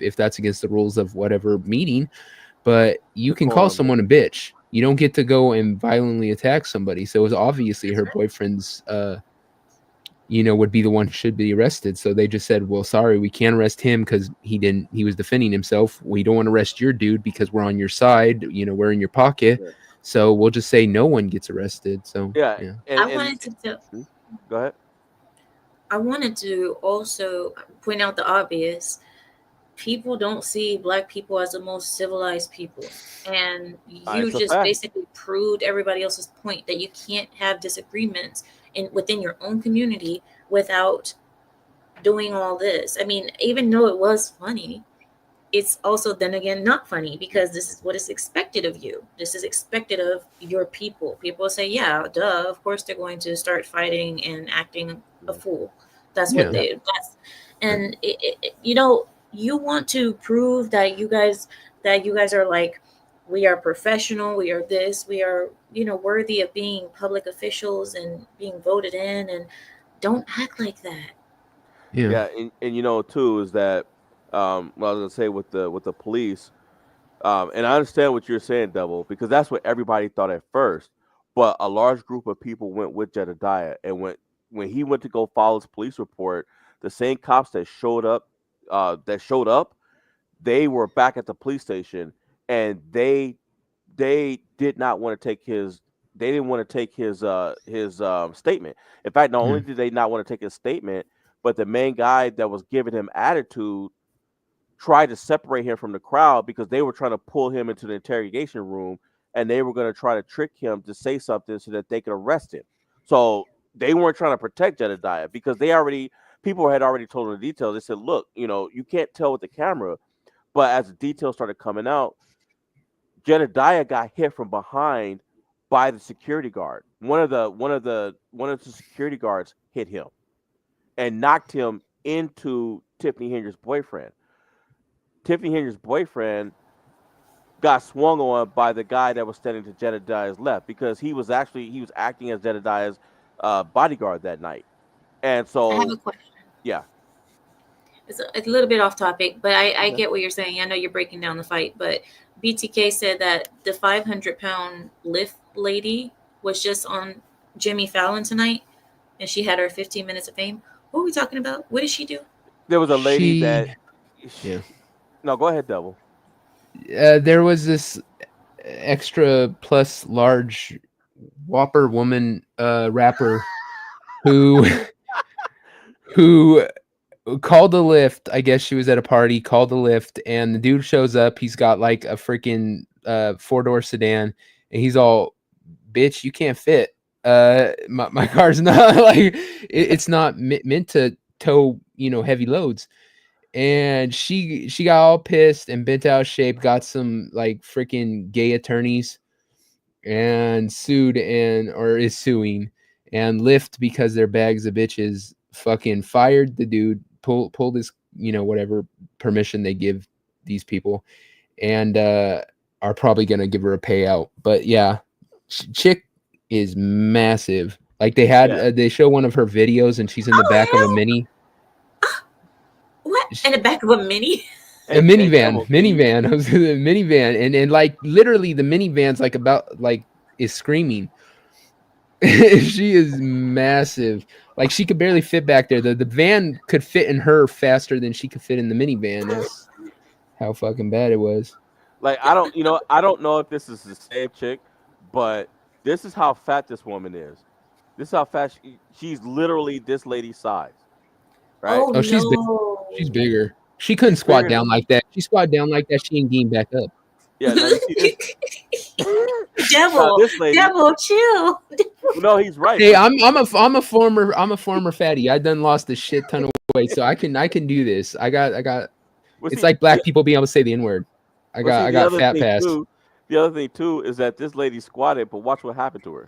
if that's against the rules of whatever meeting, but you can call decorum. someone a bitch. You don't get to go and violently attack somebody. So it was obviously her boyfriend's would be the one who should be arrested. So they just said, well, sorry, we can't arrest him because he was defending himself. We don't want to arrest your dude because we're on your side. We're in your pocket. Yeah, So we'll just say no one gets arrested. So yeah, yeah. I and wanted to tell, hmm, go ahead. I wanted to also point out the obvious. People don't see black people as the most civilized people, and you It's a just fact. basically proved everybody else's point that you can't have disagreements within your own community without doing all this. I mean, even though it was funny, it's also then again not funny because this is what is expected of you. This is expected of your people. People say, yeah, duh, of course they're going to start fighting and acting a Mhm. fool. That's what Yeah. they that's and you want to prove that you guys are like, we are professional, we are this, we are worthy of being public officials and being voted in, and don't act like that. Yeah. Yeah, and too is that what I was gonna say with the police. And I understand what you're saying, Double, because that's what everybody thought at first. But a large group of people went with Jedediah and went when he went to go file his police report, the same cops that showed up, they were back at the police station, and they did not want to take his. They didn't want to take his statement. In fact, not only did they not want to take his statement, but the main guy that was giving him attitude tried to separate him from the crowd because they were trying to pull him into the interrogation room, and they were going to try to trick him to say something so that they could arrest him. So they weren't trying to protect Jedediah because people had already told him the details. They said, look, you can't tell with the camera, but as the details started coming out, Jedediah got hit from behind by the security guard. One of the security guards hit him and knocked him into Tiffany Hender's boyfriend. Tiffany Hender's boyfriend got swung on by the guy that was standing to Jedediah's left because he was acting as Jedediah's bodyguard that night. And so I have a question. Yeah. It's a little bit off topic, but I get what you're saying. I know you're breaking down the fight, but BTK said that the 500-pound lift lady was just on Jimmy Fallon tonight, and she had her 15 minutes of fame. What are we talking about? What did she do? There was a lady No, go ahead, Devil. There was this extra plus large Whopper woman rapper who called the lift. I guess she was at a party, called the lift, and the dude shows up. He's got like a freaking 4-door sedan, and he's all, bitch, you can't fit. My car's not like it's not meant to tow, heavy loads. And she got all pissed and bent out of shape, got some like freaking gay attorneys and is suing, and Lyft, because they're bags of bitches, fucking fired the dude, pulled his, whatever permission they give these people, and are probably going to give her a payout. But yeah, chick is massive. Like they show one of her videos and she's in the back of a mini. What? In the back of a mini? A minivan. I was in a minivan, and like literally the minivan's like is screaming. She is massive. Like she could barely fit back there. The van could fit in her faster than she could fit in the minivan. That's how fucking bad it was. Like I don't know if this is the same chick, but this is how fat this woman is. This is how fat she's literally this lady's size. Right? Oh, she's bigger. She couldn't squat down like that. She squat down like that, she ain't getting back up. Yeah, now you see this. Devil, chill. No, he's right. Hey, I'm a former fatty. I done lost a shit ton of weight, so I can do this. I got. It's like black people being able to say the N-word. I got fat pass. The other thing too is that this lady squatted, but watch what happened to her.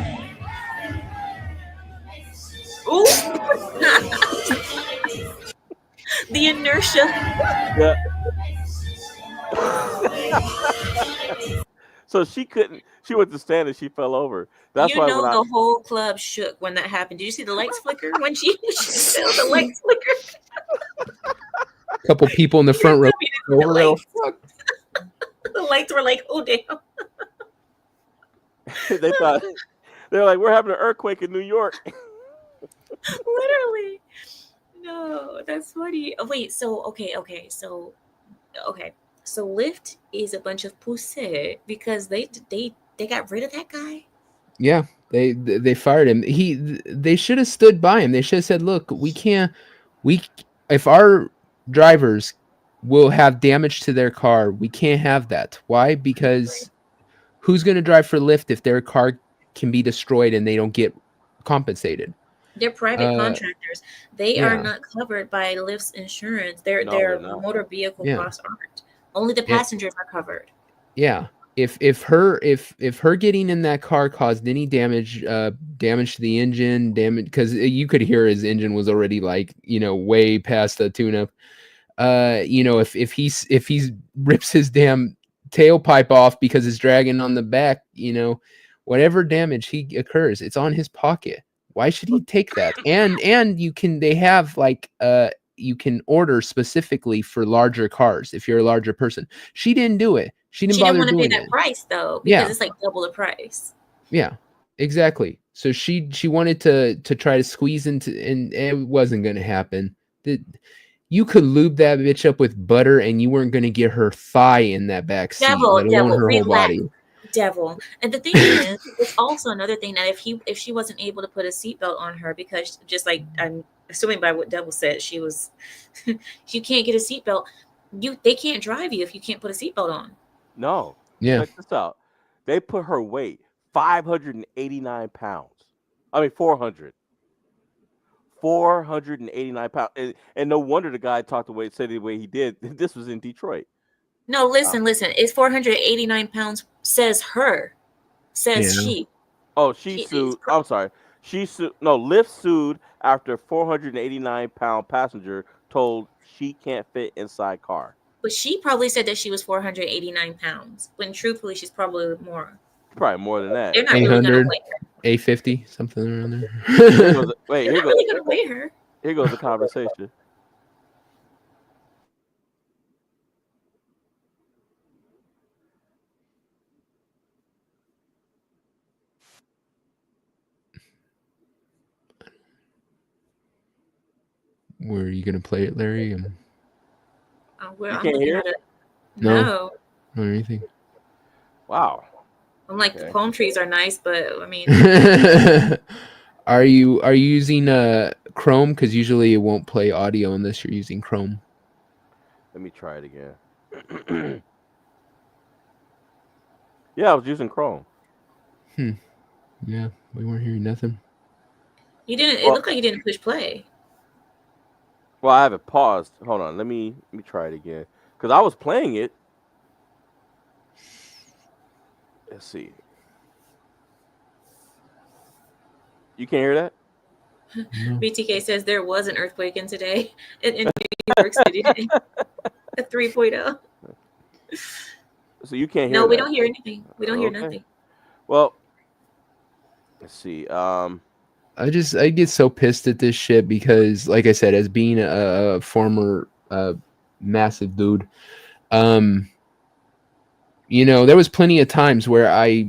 Ooh. The inertia. Yeah. So she went to stand and she fell over. That's why the whole club shook when that happened. Did you see the lights flicker when she fell? The lights flicker. A couple people in the front row. The lights were like, oh damn. They were like, we're having an earthquake in New York. Literally. No, that's funny. Oh, wait, so Lyft is a bunch of pussy because they got rid of that guy. Yeah, they fired him. They should have stood by him. They should have said, look, if our drivers will have damage to their car, we can't have that. Why? Because who's going to drive for Lyft if their car can be destroyed and they don't get compensated? They're private contractors. They are not covered by Lyft's insurance. Their motor vehicle costs aren't. Only the passengers are covered. Yeah. If her getting in that car caused any damage to the engine, because you could hear his engine was already like, way past the tune-up. If he rips his damn tailpipe off because it's dragging on the back, whatever damage occurs, it's on his pocket. Why should he take that? And you can order specifically for larger cars if you're a larger person. She didn't do it. She didn't want to pay that price though, because it's like double the price. Yeah, exactly. So she wanted to try to squeeze into, and it wasn't going to happen. You could lube that bitch up with butter, and you weren't going to get her thigh in that back seat, let alone her whole body. Devil. And the thing is, it's also another thing that if she wasn't able to put a seatbelt on her, because just like I'm assuming by what Devil said, she was, you can't get a seatbelt. They can't drive you if you can't put a seatbelt on. No. Yeah. Check this out. They put her weight 589 pounds. I mean 400. 489 pounds. And no wonder the guy said the way he did. This was in Detroit. No, listen. It's 489 pounds, says she. Oh, she sued. I'm sorry. She sued. No, Lyft sued after 489-pound passenger told she can't fit inside car. But she probably said that she was 489 pounds, when truthfully, she's probably more. Probably more than that. They're not really going to weigh her. 850, something around there. They're not really going to weigh her. Here goes the conversation. Were you gonna play it, Larry? You can't hear it? No. Or anything. Wow. I'm like, the palm trees are nice, but I mean, are you using Chrome? Because usually it won't play audio unless you're using Chrome. Let me try it again. Yeah, I was using Chrome. Yeah, we weren't hearing nothing. You didn't. It looked like you didn't push play. Well, I have it paused. Hold on. Let me try it again. Because I was playing it. Let's see. You can't hear that? No. BTK says there was an earthquake in today in New York City today. A 3.0. So you can't hear No, we that? don't hear anything. We don't hear nothing. Well, let's see. I get so pissed at this shit because, like I said, as being a former massive dude, you know, there was plenty of times where I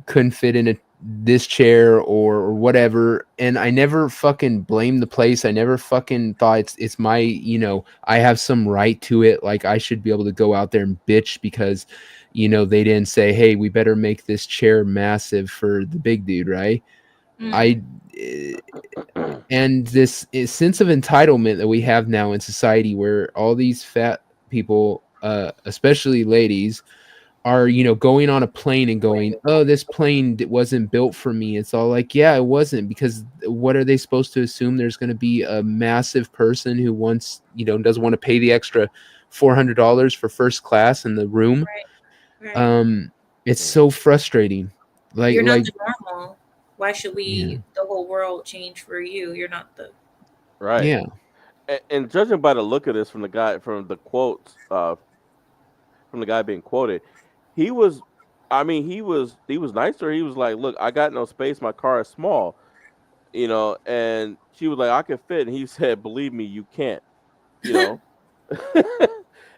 couldn't fit in this chair or whatever, and I never fucking blamed the place. I never fucking thought it's my, you know, I have some right to it. Like, I should be able to go out there and bitch because, you know, they didn't say, hey, we better make this chair massive for the big dude, right? And this sense of entitlement that we have now in society, where all these fat people, especially ladies, are, you know, going on a plane and going, oh, this plane wasn't built for me. It's all like, yeah, it wasn't, because what are they supposed to assume? There's going to be a massive person who wants, you know, doesn't want to pay the extra $400 for first class in the room. Right. It's so frustrating. Like, you're not the normal. Why should the whole world change for you? You're not the right. Yeah. And judging by the look of this from the quotes, from the guy being quoted, he was nice to her. He was like, look, I got no space. My car is small, you know, and she was like, I can fit. And he said, believe me, you can't, you know.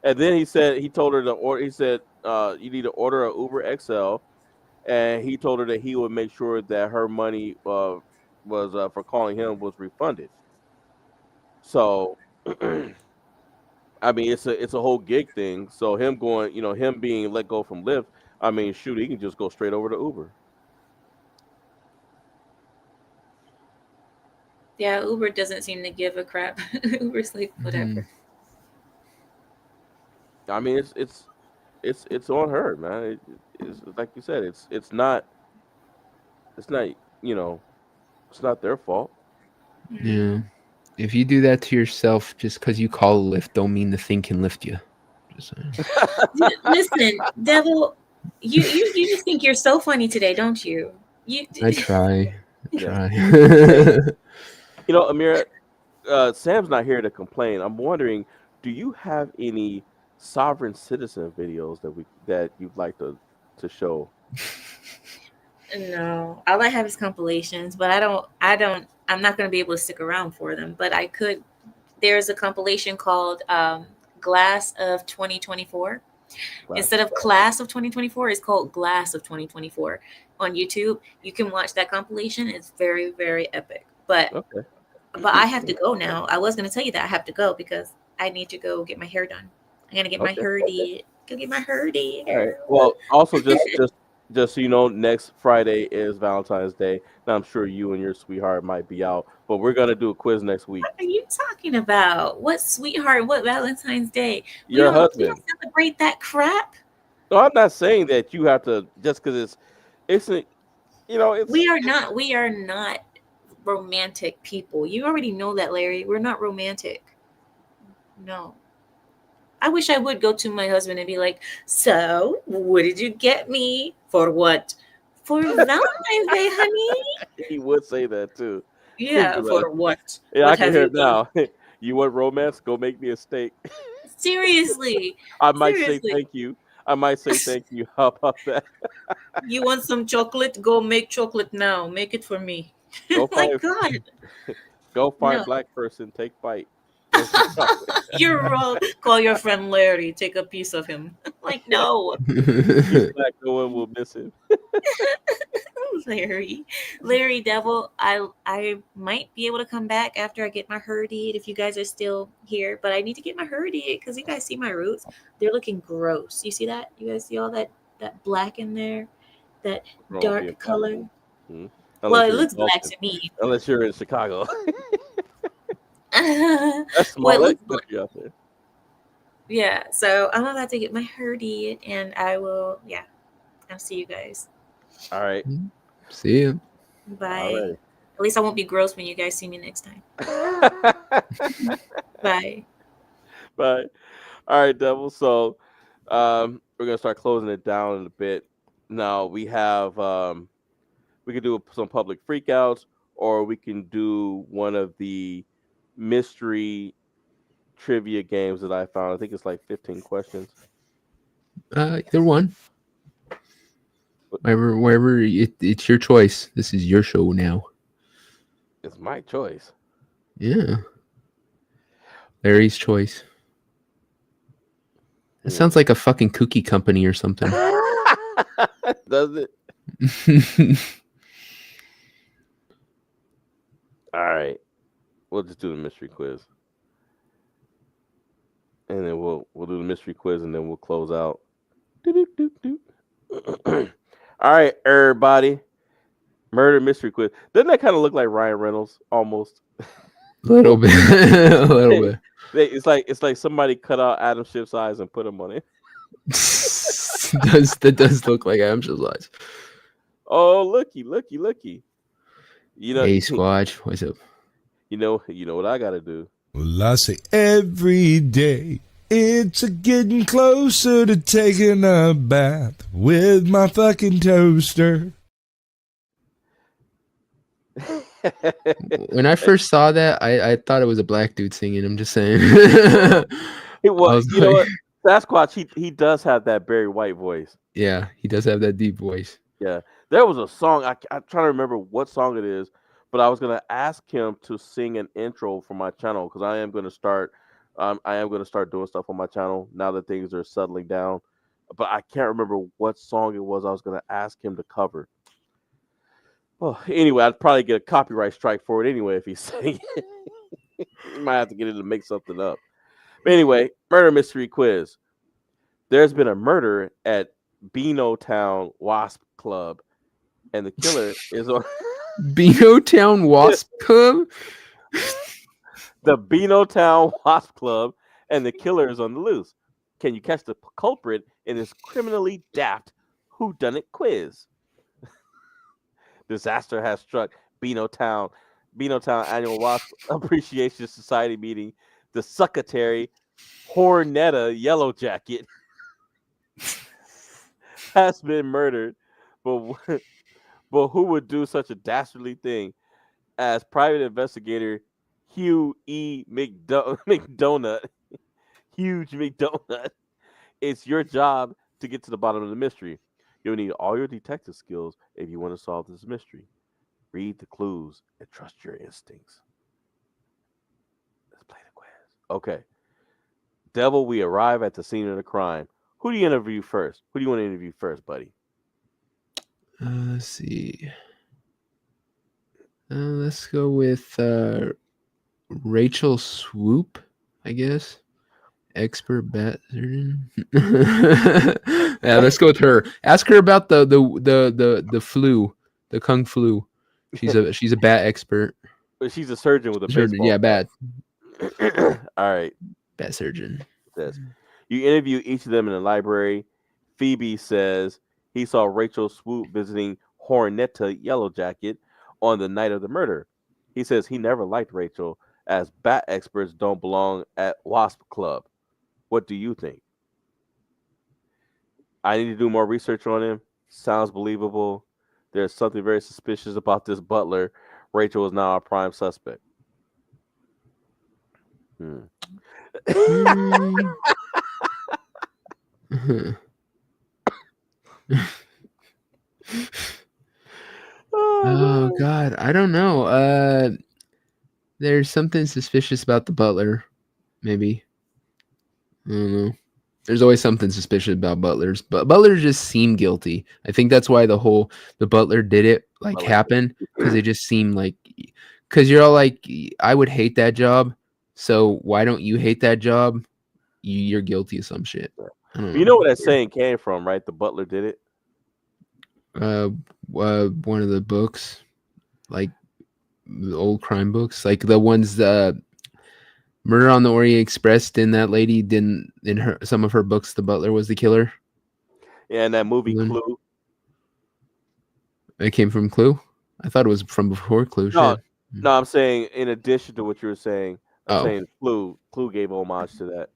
And then he told her he said, you need to order an Uber XL. And he told her that he would make sure that her money was for calling him was refunded. So, I mean, it's a whole gig thing. So him going, you know, him being let go from Lyft, I mean, shoot, he can just go straight over to Uber. Yeah, Uber doesn't seem to give a crap. Uber's like, whatever. I mean, it's on her, man. It's like you said, it's not, you know, it's not their fault. Yeah. If you do that to yourself just because you call a lift, don't mean the thing can lift you. Just Listen, Devil, you just think you're so funny today, don't you? I try. You know, Amira, Sam's not here to complain. I'm wondering, do you have any sovereign citizen videos that you'd like to show? No, all I have is compilations, but I'm not going to be able to stick around for them, but I could. There's a compilation called Glass of 2024, Instead of Class of 2024, it's called Glass of 2024 on YouTube. You can watch that compilation. It's very, very epic. Okay. But I have to go now. I was gonna tell you that I have to go because I need to go get my hair done. I gotta get my Okay. hair did. Go get my hair did, All right. girl. Well, also just so you know, next Friday is Valentine's Day. Now I'm sure you and your sweetheart might be out, but we're gonna do a quiz next week. What are you talking about? What sweetheart? What Valentine's Day? We Your don't we husband. don't celebrate that crap. No, I'm not saying that you have to just because it's a, you know it's We are not romantic people. You already know that, Larry. We're not romantic. No. I wish I would go to my husband and be like, "So, what did you get me? For what? For Valentine's Day, honey? he would say that too. He'd be Yeah, like, for what? yeah, I What can have hear you it done? now. You want romance? Go make me a steak. Seriously. I might say Seriously. thank you. I might say thank you. How about that? You want some chocolate? Go make chocolate now. Make it for me." Go Like, find God, go find no. black person. Take bite. Go get chocolate. You're wrong. Call your friend Larry. Take a piece of him. Like, no. He's black. No one will miss him. Larry. Larry Devil, I might be able to come back after I get my herded if you guys are still here, but I need to get my herded because you guys see my roots. They're looking gross. You see that? You guys see all that black in there? That Wrong with being dark black. color? Mhm. Well, Unless it you're in looks black Dalton. to me. Unless you're in Chicago. Well, That's small. it That looks black. country out there. Yeah, so I'm about to get my herded and I will, yeah, I'll see you guys. All right. See ya. All Bye. right. At least I won't be gross when you guys see me next time. Bye. Bye. All right, Devil. So we're gonna start closing it down in a bit. Now we could do some public freakouts, or we can do one of the mystery trivia games that I found. I think it's like 15 questions. Either one. Wherever it's your choice. This is your show now. It's my choice. Yeah. Larry's choice. That Hmm. sounds like a fucking cookie company or something. Does it? All right. We'll just do the mystery quiz. And then we'll do the mystery quiz and then we'll close out. All right, everybody. Murder mystery quiz. Doesn't that kind of look like Ryan Reynolds almost? A little bit. A little bit. It's like somebody cut out Adam Schiff's eyes and put them on it. That does look like I'm just lies. Oh, looky. You know, Hey Squatch, what's up? you know what I gotta do. Well, I say every day it's a getting closer to taking a bath with my fucking toaster. When I first saw that, I thought it was a black dude singing. I'm just saying. It I was, was you know like, what? Sasquatch, he does have that Barry White voice. yeah, he does have that deep voice. Yeah, there was a song. I'm trying to remember what song it is, but I was gonna ask him to sing an intro for my channel because I am gonna start. I am gonna start doing stuff on my channel now that things are settling down. But I can't remember what song it was. I was gonna ask him to cover. Well, anyway, I'd probably get a copyright strike for it anyway if he sang it. You might have to get him to make something up. But anyway, murder mystery quiz. There's been a murder at Beano Town Wasp Club, and the killer is on Beano Town Wasp Club. the Beano Town Wasp Club, and the killer is on the loose. Can you catch the culprit in this criminally daft whodunit quiz? Disaster has struck Beano Town. Beano Town Annual Wasp Appreciation Society meeting. The Secretary Hornetta Yellow Jacket has been murdered, but but who would do such a dastardly thing as private investigator Hugh E. McDonut? Huge McDonut. It's your job to get to the bottom of the mystery. You'll need all your detective skills if you want to solve this mystery. Read the clues and trust your instincts. Let's play the quiz. Okay. Devil, we arrive at the scene of the crime. Who do you interview first? Who do you want to interview first, buddy? Let's see. Let's go with Rachel Swoop, I guess. Expert bat surgeon. Yeah, let's go with her. Ask her about the flu, the kung flu. She's a bat expert. But she's a surgeon with a Surgeon, baseball yeah, bat bat. All right. bat surgeon. Says you interview each of them in the library. Phoebe says he saw Rachel Swoop visiting Hornetta Yellowjacket on the night of the murder. He says he never liked Rachel, as bat experts don't belong at Wasp Club. What do you think? I need to do more research on him. Sounds believable. There's something very suspicious about this butler. Rachel is now a prime suspect. Hmm. Oh God, I don't know. There's something suspicious about the butler. Maybe. I don't know. There's always something suspicious about butlers, but butlers just seem guilty. I think that's why the butler did it happen, because they just seem like, because you're all like, I would hate that job, so why don't you hate that job? You're guilty of some shit. I don't know. You know where that saying came from, right? The butler did it. One of the books, like the old crime books, like the ones Murder on the Orient Express. Didn't that lady didn't in her some of her books the butler was the killer? Yeah, and that movie Clue. It came from Clue. I thought it was from before Clue. No, Shit. no, I'm saying in addition to what you were saying, I'm saying Clue gave homage to that.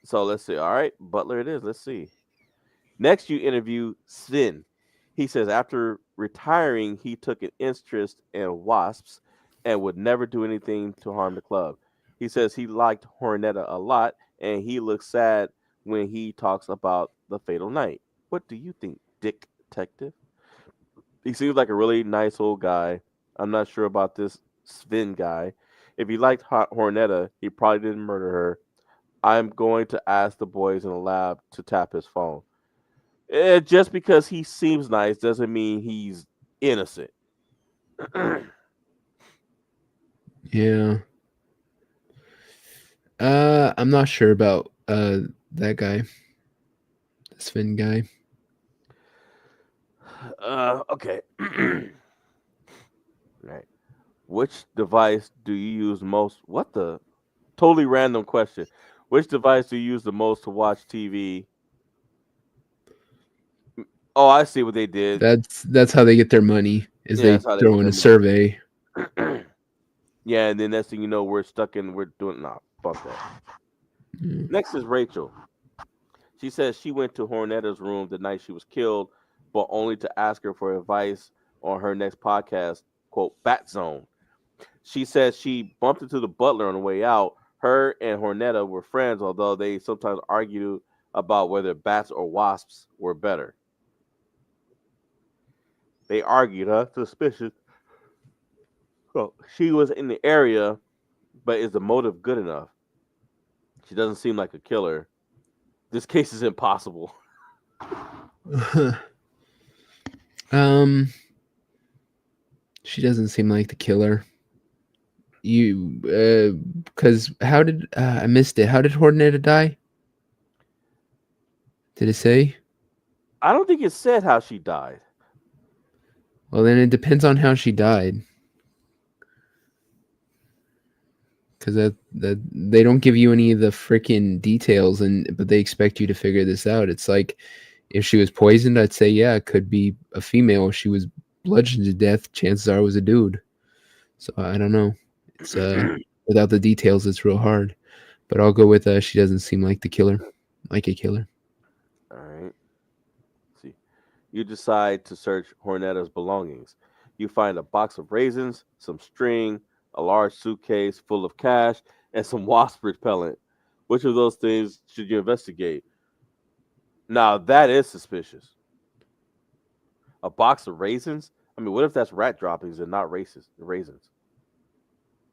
So let's see. All right, butler it is. Let's see. Next, you interview Sven. He says after retiring, he took an interest in wasps and would never do anything to harm the club. He says he liked Hornetta a lot, and he looks sad when he talks about the fatal night. What do you think, Dick Detective? He seems like a really nice old guy. I'm not sure about this Sven guy. If he liked Hornetta, he probably didn't murder her. I'm going to ask the boys in the lab to tap his phone. Just because he seems nice doesn't mean he's innocent. Yeah. I'm not sure about that guy, the Sven guy. Okay. Right. Which device do you use most? What the? Totally random question. Which device do you use the most to watch TV? Oh, I see what they did. That's how they get their money. Is Yeah, they that's how they throw get in their a survey. Yeah, and then next thing you know, we're doing fuck that. Next is Rachel. She says she went to Hornetta's room the night she was killed, but only to ask her for advice on her next podcast, quote, Bat Zone. She says she bumped into the butler on the way out. Her and Hornetta were friends, although they sometimes argued about whether bats or wasps were better. They argued, huh? Suspicious. Well, she was in the area, but is the motive good enough? She doesn't seem like a killer. This case is impossible. She doesn't seem like the killer. Because how did I missed it? How did Hornetta die? Did it say? I don't think it said how she died. Well, then it depends on how she died. Because that they don't give you any of the freaking details, but they expect you to figure this out. It's like if she was poisoned, I'd say yeah, it could be a female. If she was bludgeoned to death, chances are it was a dude. So I don't know. It's without the details, it's real hard. But I'll go with she doesn't seem like the killer, like a killer. All right. Let's see. You decide to search Hornetta's belongings. You find a box of raisins, some string, a large suitcase full of cash, and some wasp repellent. Which of those things should you investigate? Now that is suspicious. A box of raisins? I mean, what if that's rat droppings and not raisins?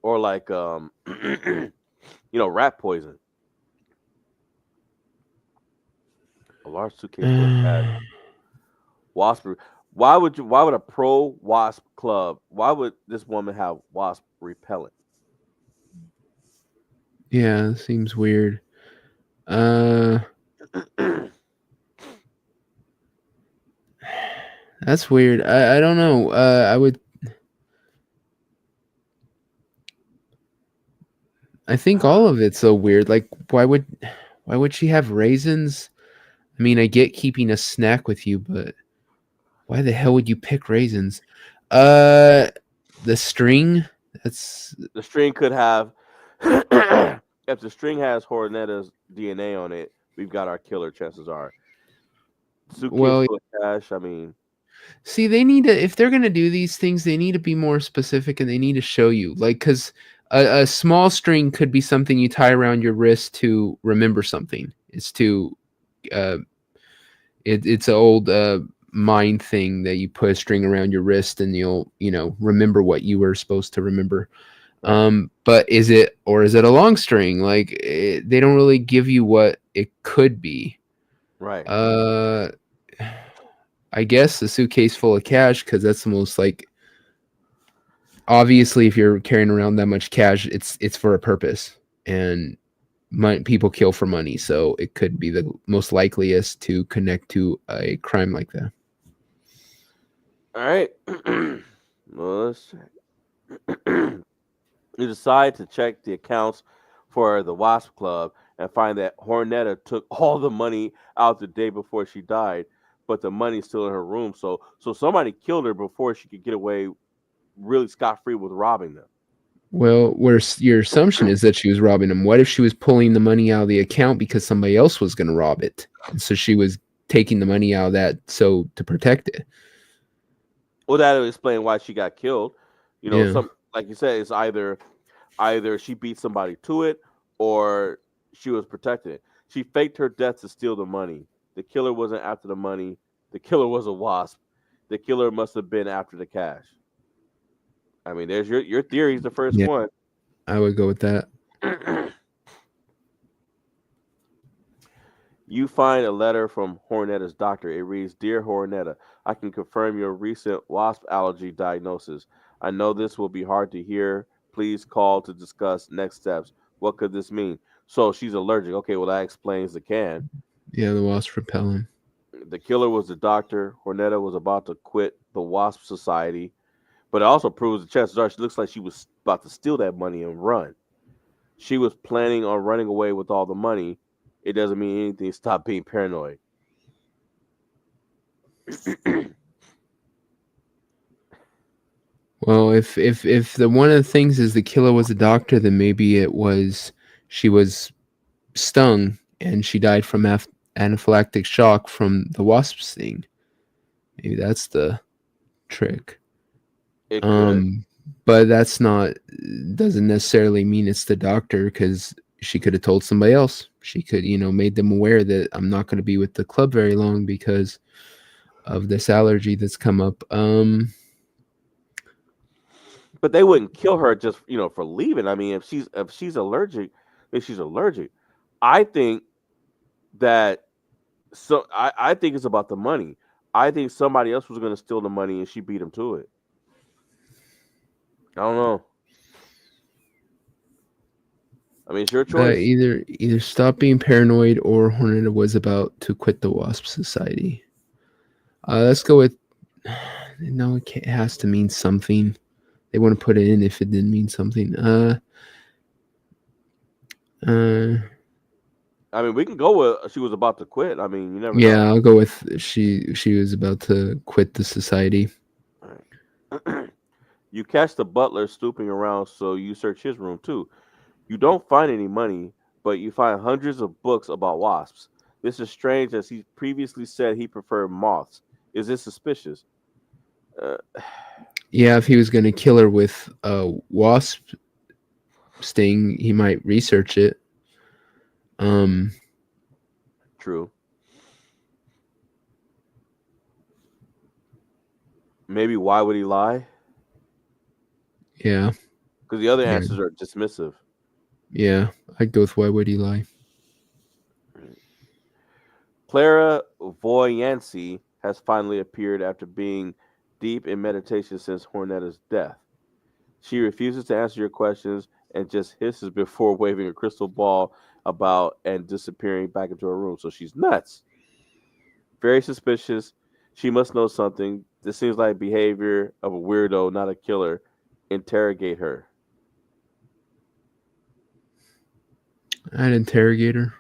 Or like rat poison. A large suitcase full of cash. Wasp. Why would you? Why would a pro wasp club? Why would this woman have wasp repellent? Yeah, seems weird. That's weird. I don't know. I think all of it's so weird. Like, why would she have raisins? I mean, I get keeping a snack with you, but why the hell would you pick raisins? The string. That's The string could have. If the string has Hornetta's DNA on it, we've got our killer. Chances are. Suitcase well. full of cash. I mean, See, they need to, if they're going to do these things, they need to be more specific and they need to show you. Like, because a small string could be something you tie around your wrist to remember something. It's to, uh, it's an old mind thing that you put a string around your wrist and you'll, remember what you were supposed to remember. But is it a long string? Like, they don't really give you what it could be. right. I guess a suitcase full of cash, because that's the most like, obviously if you're carrying around that much cash, it's for a purpose, and people kill for money, so it could be the most likeliest to connect to a crime like that. All right. Well, let's check. You decide to check the accounts for the Wasp Club and find that Hornetta took all the money out the day before she died, but the money's still in her room. So somebody killed her before she could get away really scot free with robbing them. Well, where your assumption is that she was robbing them. What if she was pulling the money out of the account because somebody else was going to rob it, and so she was taking the money out of that so to protect it? Well, that would explain why she got killed. Yeah. Some like you said, it's either she beat somebody to it or she was protecting it. She faked her death to steal the money. The killer wasn't after the money. The killer was a wasp. The killer must have been after the cash. I mean, there's your theory is the first Yeah, one. I would go with that. You find a letter from Hornetta's doctor. It reads, "Dear Hornetta, I can confirm your recent wasp allergy diagnosis. I know this will be hard to hear. Please call to discuss next steps. What could this mean?" So she's allergic. Okay, well that explains the can. Yeah, the wasp repellent. The killer was the doctor. Hornetta was about to quit the Wasp Society, but it also proves the chances are she looks like she was about to steal that money and run. She was planning on running away with all the money. It doesn't mean anything. Stop being paranoid. Well, if the one of the things is the killer was a doctor, then maybe she was stung and she died from anaphylactic shock from the wasp sting. Maybe that's the trick. It could. But doesn't necessarily mean it's the doctor, because she could have told somebody else. She could, made them aware that I'm not going to be with the club very long because of this allergy that's come up. But they wouldn't kill her just for leaving. I mean, if she's allergic, if she's allergic, I think that I think it's about the money. I think somebody else was going to steal the money and she beat him to it. I don't know. I mean, it's your choice. Either stop being paranoid or Hornetta was about to quit the Wasp Society. Let's go with no. It has to mean something. They want to put it in if it didn't mean something. I mean, we can go with she was about to quit. I mean, you never know. Yeah, I'll go with she was about to quit the society. You catch the butler stooping around, so you search his room too. You don't find any money, but you find hundreds of books about wasps. This is strange, as he previously said he preferred moths. Is this suspicious? Yeah, if he was going to kill her with a wasp sting, he might research it. True. Maybe why would he lie? Yeah. Because the other answers are dismissive. Yeah, I'd go with why would he lie? Clairvoyancy has finally appeared after being deep in meditation since Hornetta's death. She refuses to answer your questions and just hisses before waving a crystal ball about and disappearing back into her room. So she's nuts. Very suspicious. She must know something. This seems like behavior of a weirdo, not a killer. Interrogate her. I'd interrogate her.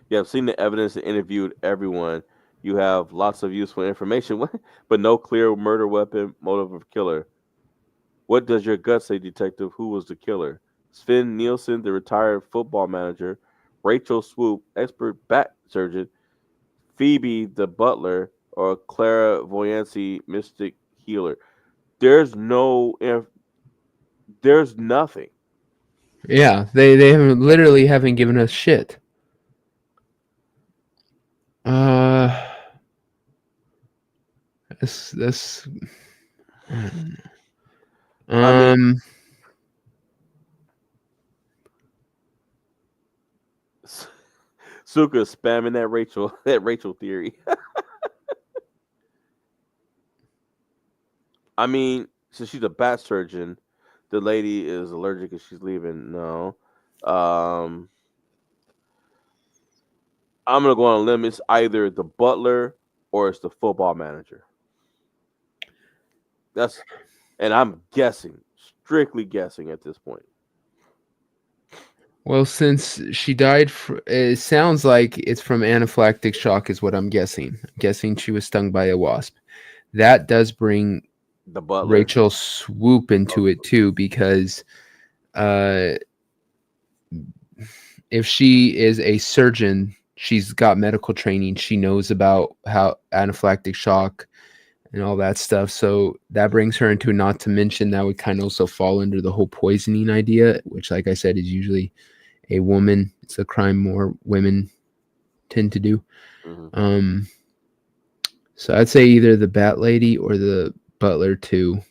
You have seen the evidence and interviewed everyone. You have lots of useful information, but no clear murder weapon, motive of killer. What does your gut say, detective? Who was the killer? Sven Nielsen, the retired football manager, Rachel Swoop, expert back surgeon, Phoebe, the butler, or clairvoyancy mystic healer. There's no, there's nothing. Yeah, they haven't literally haven't given us shit. That's I mean, Suka spamming that Rachel theory. I mean, since she's a bat surgeon, the lady is allergic and she's leaving. No. Um, I'm gonna go on a limb. It's either the butler or it's the football manager. That's, and I'm guessing, strictly guessing at this point. well, since she died, it sounds like it's from anaphylactic shock, is what I'm guessing. I'm guessing she was stung by a wasp. That does bring The butler. Rachel Swoop into it too, because if she is a surgeon, she's got medical training. She knows about how anaphylactic shock and all that stuff. So that brings her into, not to mention that would kind of also fall under the whole poisoning idea, which, like I said, is usually a woman. It's a crime more women tend to do. Mm-hmm. So I'd say either the bat lady or the butler too.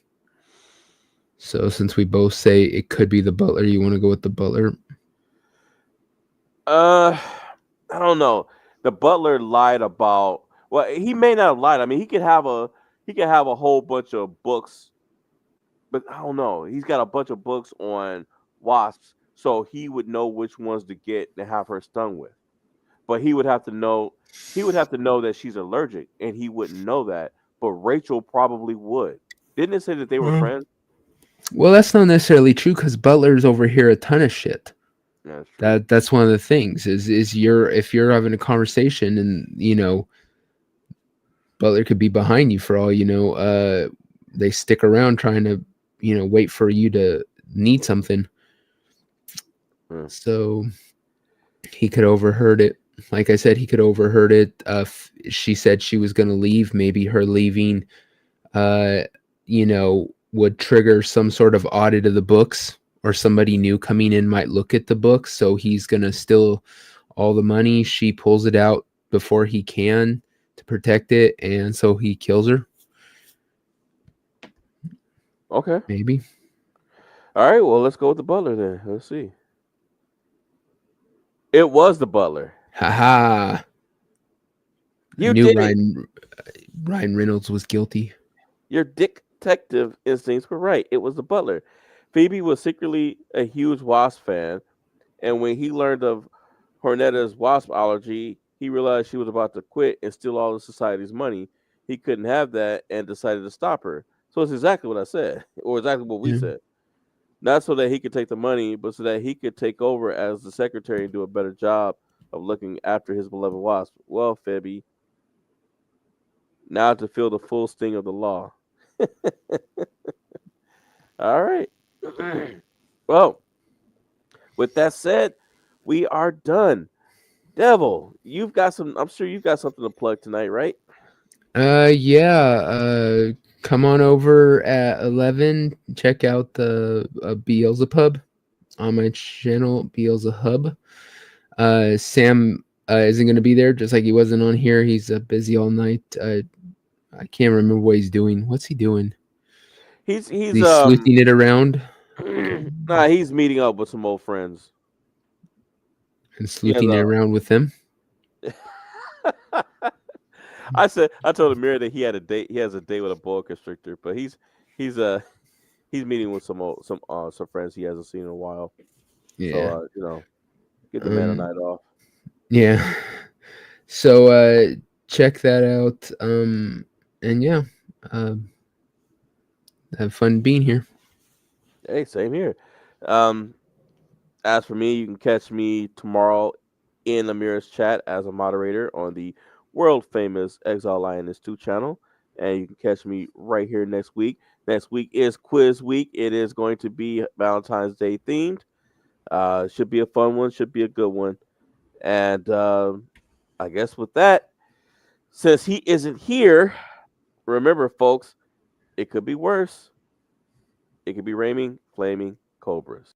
So since we both say it could be the butler, you want to go with the butler? I don't know. The butler lied about. Well, he may not have lied. I mean, he could have a whole bunch of books, but I don't know. He's got a bunch of books on wasps, so he would know which ones to get and have her stung with. But he would have to know. He would have to know that she's allergic, and he wouldn't know that. But Rachel probably would. Didn't it say that they were friends? Well, that's not necessarily true, because butlers overhear a ton of shit. Yeah, That's one of the things is if you're having a conversation and butler could be behind you for all they stick around trying to wait for you to need something. So he could overheard it. Like I said, he could overheard it. She said she was going to leave. Maybe her leaving would trigger some sort of audit of the books, or somebody new coming in might look at the books. So he's going to steal all the money. She pulls it out before he can to protect it. And so he kills her. Okay. Maybe. All right. Well, let's go with the butler then. Let's see. It was the butler. Haha. You knew did Ryan Reynolds was guilty. Your detective instincts were right. It was the butler. Phoebe was secretly a huge wasp fan, and when he learned of Hornetta's wasp allergy, he realized she was about to quit and steal all of society's money. He couldn't have that and decided to stop her. So it's exactly what I said, or exactly what we said. Not so that he could take the money, but so that he could take over as the secretary and do a better job of looking after his beloved wasp. Well, Phoebe, now to feel the full sting of the law. All right. Well, with that said, we are done. Devil, you've got some. I'm sure you've got something to plug tonight, right? Yeah. Come on over at 11. Check out the Beelzebub on my channel, Beelzehub. Sam isn't going to be there, just like he wasn't on here. He's busy all night. I can't remember what he's doing. What's he doing? He's sleuthing it around. Nah, he's meeting up with some old friends. and sleeping around with them. I told Amir that he had a date. He has a date with a boa constrictor, but he's meeting with some friends he hasn't seen in a while. Yeah. So get the man a night off. Yeah. So check that out. And yeah, have fun being here. Hey, same here. As for me, you can catch me tomorrow in Amir's chat as a moderator on the world famous Exile Lioness 2 channel. And you can catch me right here next week. Next week is quiz week. It is going to be Valentine's Day themed. Should be a fun one, should be a good one. And I guess with that, since he isn't here, remember, folks, it could be worse. It could be raining, flaming cobras.